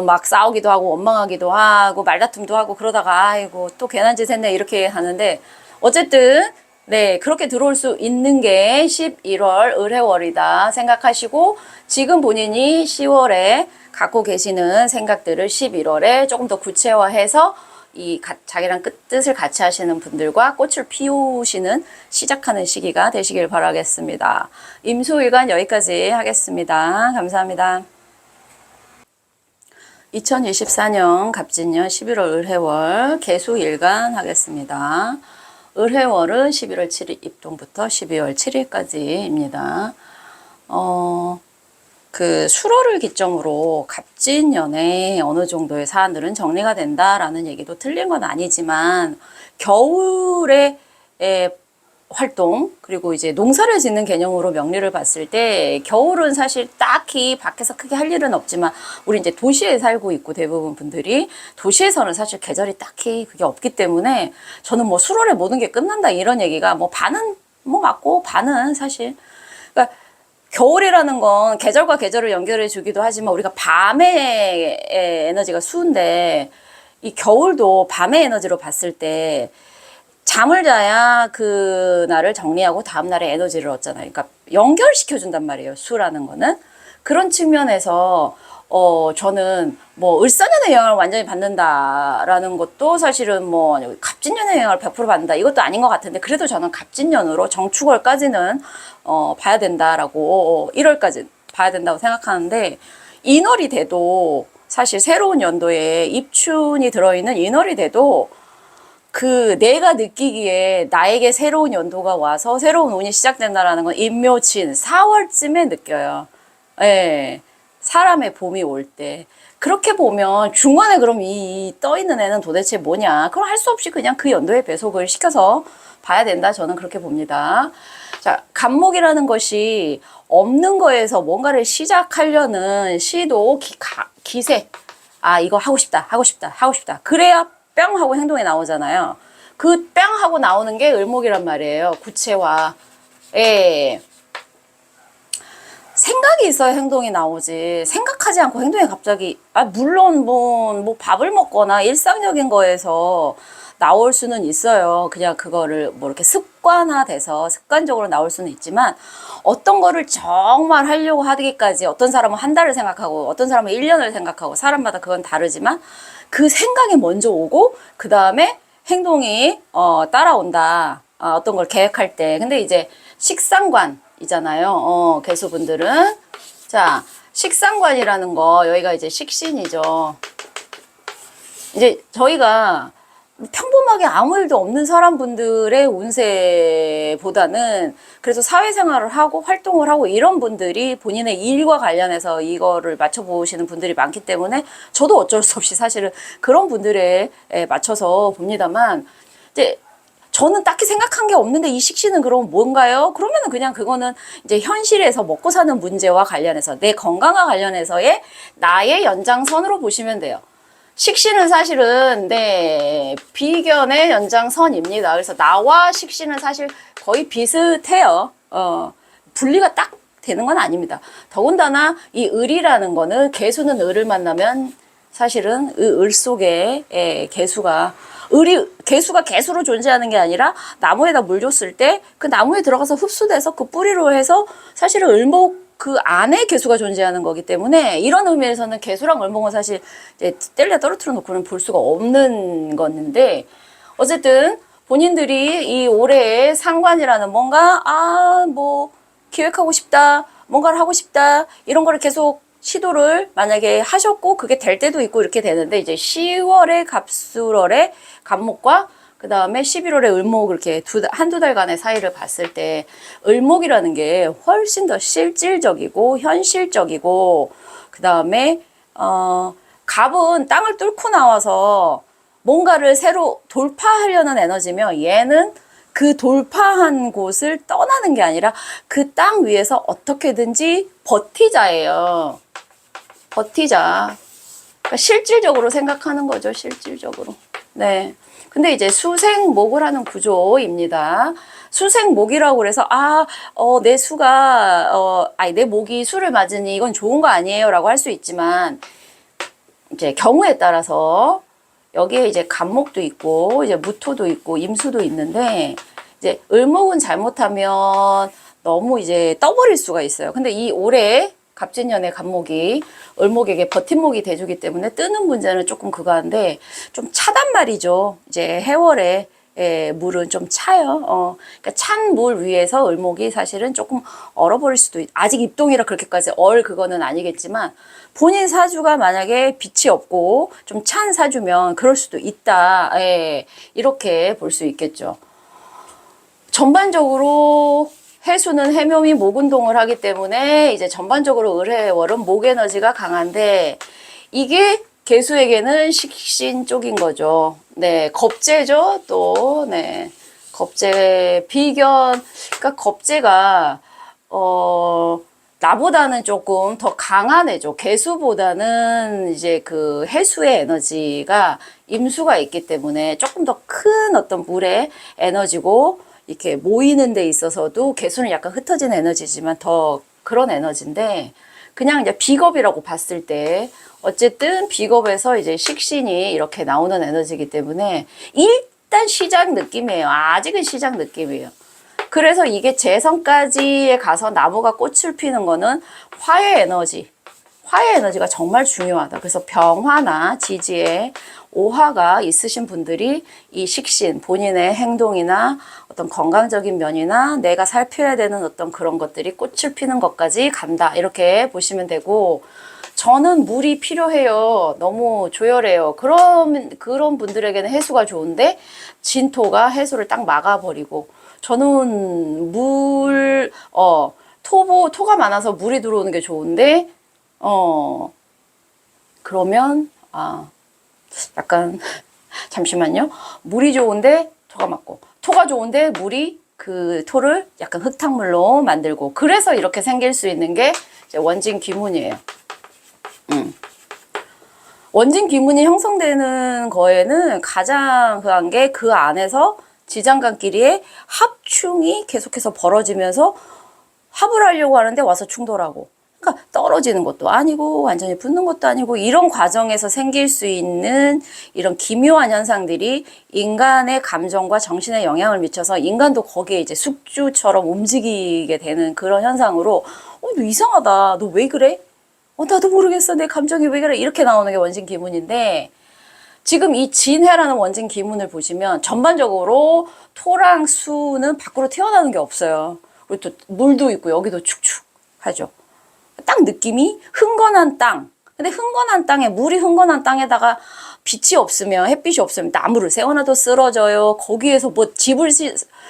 막 싸우기도 하고 원망하기도 하고 말다툼도 하고 그러다가 아이고 또 괜한 짓 했네 이렇게 하는데 어쨌든 네 그렇게 들어올 수 있는 게 11월 을해월이다 생각하시고 지금 본인이 10월에 갖고 계시는 생각들을 11월에 조금 더 구체화해서 자기랑 뜻을 같이 하시는 분들과 꽃을 피우시는 시작하는 시기가 되시길 바라겠습니다. 임수일간 여기까지 하겠습니다. 감사합니다. 2024년 갑진년 11월 을해월 개수일간 하겠습니다. 을해월은 11월 7일 입동부터 12월 7일까지입니다. 그 수로를 기점으로 갑진년에 어느 정도의 사안들은 정리가 된다라는 얘기도 틀린 건 아니지만 겨울의 활동 그리고 이제 농사를 짓는 개념으로 명리를 봤을 때 겨울은 사실 딱히 밖에서 크게 할 일은 없지만 우리 이제 도시에 살고 있고 대부분 분들이 도시에서는 사실 계절이 딱히 그게 없기 때문에 저는 뭐 수월에 모든 게 끝난다 이런 얘기가 뭐 반은 뭐 맞고 반은 사실 그러니까 겨울이라는 건 계절과 계절을 연결해 주기도 하지만 우리가 밤의 에너지가 수인데 이 겨울도 밤의 에너지로 봤을 때 잠을 자야 그 날을 정리하고 다음 날에 에너지를 얻잖아요. 그러니까 연결시켜 준단 말이에요. 수라는 거는. 그런 측면에서 저는 뭐 을사년의 영향을 완전히 받는다라는 것도 사실은 뭐 갑진년의 영향을 100% 받는다 이것도 아닌 것 같은데 그래도 저는 갑진년으로 정축월까지는 봐야 된다라고 1월까지 봐야 된다고 생각하는데 인월이 돼도 사실 새로운 연도에 입춘이 들어있는 인월이 돼도 그 내가 느끼기에 나에게 새로운 연도가 와서 새로운 운이 시작된다라는 건 임묘친 4월쯤에 느껴요. 예. 사람의 봄이 올 때. 그렇게 보면 중간에 그럼 이 떠있는 애는 도대체 뭐냐. 그럼 할 수 없이 그냥 그 연도에 배속을 시켜서 봐야 된다. 저는 그렇게 봅니다. 자, 간목이라는 것이 없는 거에서 뭔가를 시작하려는 시도 기세. 아, 이거 하고 싶다. 하고 싶다. 하고 싶다. 그래야 뿅 하고 행동이 나오잖아요. 그 뿅 하고 나오는 게 을목이란 말이에요. 구체화. 예. 생각이 있어야 행동이 나오지. 생각하지 않고 행동이 갑자기, 물론 뭐 밥을 먹거나 일상적인 거에서 나올 수는 있어요. 그냥 그거를 뭐 이렇게 습관화돼서 습관적으로 나올 수는 있지만 어떤 거를 정말 하려고 하기까지 어떤 사람은 한 달을 생각하고 어떤 사람은 1년을 생각하고 사람마다 그건 다르지만 그 생각이 먼저 오고 그 다음에 행동이 따라온다. 어떤 걸 계획할 때. 근데 이제 식상관이잖아요. 개수분들은. 자, 식상관이라는 거 여기가 이제 식신이죠. 이제 저희가 평범하게 아무 일도 없는 사람분들의 운세보다는 그래서 사회생활을 하고 활동을 하고 이런 분들이 본인의 일과 관련해서 이거를 맞춰보시는 분들이 많기 때문에 저도 어쩔 수 없이 사실은 그런 분들에 맞춰서 봅니다만 이제 저는 딱히 생각한 게 없는데 이 식신은 그럼 뭔가요? 그러면은 그냥 그거는 이제 현실에서 먹고 사는 문제와 관련해서 내 건강과 관련해서의 나의 연장선으로 보시면 돼요. 식신은 사실은 비견의 연장선입니다. 그래서 나와 식신은 사실 거의 비슷해요. 분리가 딱 되는 건 아닙니다. 더군다나 이 을이라는 거는 개수는 을을 만나면 사실은 을 속에 개수가 개수가 개수로 존재하는 게 아니라 나무에다 물 줬을 때 그 나무에 들어가서 흡수돼서 그 뿌리로 해서 사실은 을목 그 안에 개수가 존재하는 거기 때문에 이런 의미에서는 개수랑 을목은 사실 이제 뗄래 떨어뜨려 놓고는 볼 수가 없는 건데 어쨌든 본인들이 이 올해의 상관이라는 뭔가 뭐 기획하고 싶다 뭔가를 하고 싶다 이런 거를 계속 시도를 만약에 하셨고 그게 될 때도 있고 이렇게 되는데 이제 10월에 갑술월의 갑목과 그 다음에 11월에 을목 이렇게 한두 달간의 사이를 봤을 때 을목이라는 게 훨씬 더 실질적이고 현실적이고 그 다음에 갑은 땅을 뚫고 나와서 뭔가를 새로 돌파하려는 에너지며 얘는 그 돌파한 곳을 떠나는 게 아니라 그 땅 위에서 어떻게든지 버티자예요. 버티자. 그러니까 실질적으로 생각하는 거죠. 실질적으로. 네. 근데 이제 수생목을 하는 구조입니다. 수생목이라고 그래서 내 수가 내 목이 수를 맞으니 이건 좋은 거 아니에요라고 할 수 있지만 이제 경우에 따라서 여기에 이제 갑목도 있고 이제 무토도 있고 임수도 있는데 이제 을목은 잘못하면 너무 이제 떠버릴 수가 있어요. 근데 이 올해 갑진년의 갑목이 을목에게 버팀목이 돼주기 때문에 뜨는 문제는 조금 그거한데 좀 차단 말이죠. 이제 해월에 물은 좀 차요. 그러니까 찬 물 위에서 을목이 사실은 조금 얼어버릴 수도 아직 입동이라 그렇게까지 그거는 아니겠지만 본인 사주가 만약에 빛이 없고 좀 찬 사주면 그럴 수도 있다. 이렇게 볼 수 있겠죠. 전반적으로 해수는 해묘미 목운동을 하기 때문에 이제 전반적으로 을해월은 목 에너지가 강한데 이게 개수에게는 식신 쪽인 거죠. 네, 겁재죠. 또 겁재 비견 그러니까 겁재가 나보다는 조금 더 강한 애죠. 개수보다는 이제 그 해수의 에너지가 임수가 있기 때문에 조금 더 큰 어떤 물의 에너지고 이렇게 모이는 데 있어서도 개수는 약간 흩어진 에너지지만 더 그런 에너지인데 그냥 이제 비겁이라고 봤을 때 어쨌든 비겁에서 이제 식신이 이렇게 나오는 에너지이기 때문에 일단 시작 느낌이에요. 아직은 시작 느낌이에요. 그래서 이게 재성까지에 가서 나무가 꽃을 피는 거는 화의 에너지가 정말 중요하다. 그래서 병화나 지지에 오화가 있으신 분들이 이 식신, 본인의 행동이나 어떤 건강적인 면이나 내가 살펴야 되는 어떤 그런 것들이 꽃을 피는 것까지 간다. 이렇게 보시면 되고, 저는 물이 필요해요. 너무 조열해요. 그런 분들에게는 해수가 좋은데, 진토가 해수를 딱 막아버리고, 저는 토가 많아서 물이 들어오는 게 좋은데, 그러면, 약간, 잠시만요. 물이 좋은데, 토가 맞고, 토가 좋은데, 물이 그 토를 약간 흙탕물로 만들고, 그래서 이렇게 생길 수 있는 게 이제 원진 귀문이에요. 원진 귀문이 형성되는 거에는 가장 그한 게 그 안에서 지장간끼리의 합충이 계속해서 벌어지면서 합을 하려고 하는데 와서 충돌하고, 그러니까 떨어지는 것도 아니고 완전히 붙는 것도 아니고 이런 과정에서 생길 수 있는 이런 기묘한 현상들이 인간의 감정과 정신에 영향을 미쳐서 인간도 거기에 이제 숙주처럼 움직이게 되는 그런 현상으로 너 이상하다. 너 왜 그래? 나도 모르겠어. 내 감정이 왜 그래? 이렇게 나오는 게 원진 기문인데 지금 이 진해라는 원진 기문을 보시면 전반적으로 토랑 수는 밖으로 튀어나오는 게 없어요. 그리고 또 물도 있고 여기도 축축하죠. 딱 느낌이 흥건한 땅. 근데 흥건한 땅에 물이 흥건한 땅에다가 빛이 없으면 햇빛이 없으면 나무를 세워놔도 쓰러져요. 거기에서 뭐 집을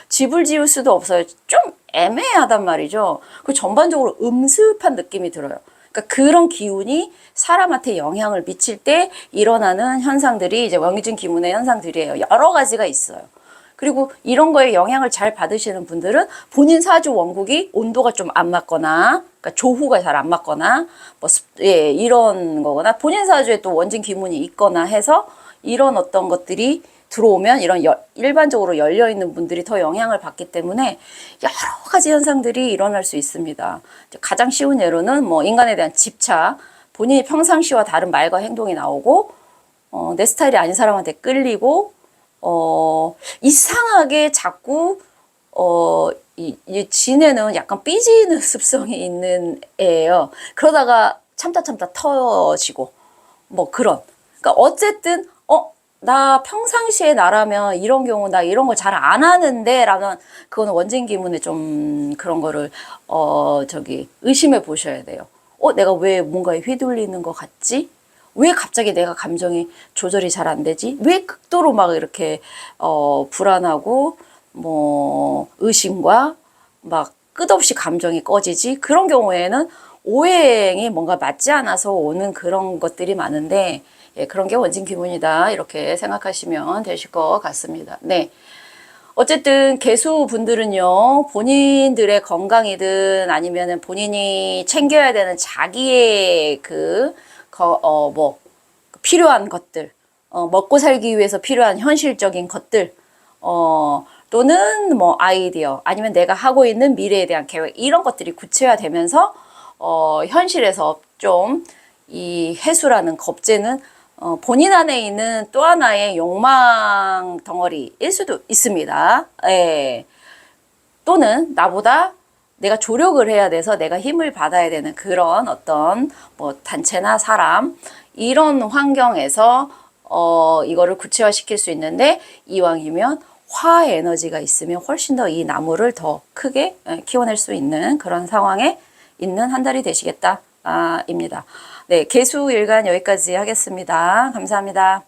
지을 수도 없어요. 좀 애매하단 말이죠. 그 전반적으로 음습한 느낌이 들어요. 그러니까 그런 기운이 사람한테 영향을 미칠 때 일어나는 현상들이 이제 원진 기문의 현상들이에요. 여러 가지가 있어요. 그리고 이런 거에 영향을 잘 받으시는 분들은 본인 사주 원국이 온도가 좀 안 맞거나, 그러니까 조후가 잘 안 맞거나, 뭐, 예, 이런 거거나, 본인 사주에 또 원진 기문이 있거나 해서 이런 어떤 것들이 들어오면 이런 일반적으로 열려있는 분들이 더 영향을 받기 때문에 여러 가지 현상들이 일어날 수 있습니다. 가장 쉬운 예로는 뭐 인간에 대한 집착, 본인이 평상시와 다른 말과 행동이 나오고, 내 스타일이 아닌 사람한테 끌리고, 이상하게 자꾸, 이 진에는 약간 삐지는 습성이 있는 애예요. 그러다가 참다 터지고, 뭐 그런. 그러니까 어쨌든, 나 평상시에 나라면 이런 경우 나 이런 걸 잘 안 하는데 라는 그거는 원진 기문에 좀 그런 거를 의심해 보셔야 돼요. 내가 왜 뭔가에 휘둘리는 것 같지? 왜 갑자기 내가 감정이 조절이 잘 안 되지? 왜 극도로 막 이렇게 불안하고 뭐 의심과 막 끝없이 감정이 꺼지지? 그런 경우에는 오행이 뭔가 맞지 않아서 오는 그런 것들이 많은데, 예, 그런 게 원진 기문이다 이렇게 생각하시면 되실 것 같습니다. 네. 어쨌든 개수분들은요, 본인들의 건강이든 아니면은 본인이 챙겨야 되는 자기의 필요한 것들, 먹고 살기 위해서 필요한 현실적인 것들, 또는 뭐 아이디어, 아니면 내가 하고 있는 미래에 대한 계획, 이런 것들이 구체화되면서, 현실에서 좀 이 해수라는 겁재는 본인 안에 있는 또 하나의 욕망 덩어리일 수도 있습니다. 예. 또는 나보다 내가 조력을 해야 돼서 내가 힘을 받아야 되는 그런 어떤 뭐 단체나 사람, 이런 환경에서 이거를 구체화시킬 수 있는데, 이왕이면 화 에너지가 있으면 훨씬 더 이 나무를 더 크게 키워낼 수 있는 그런 상황에 있는 한 달이 되시겠다, 입니다. 네, 개수일간 여기까지 하겠습니다. 감사합니다.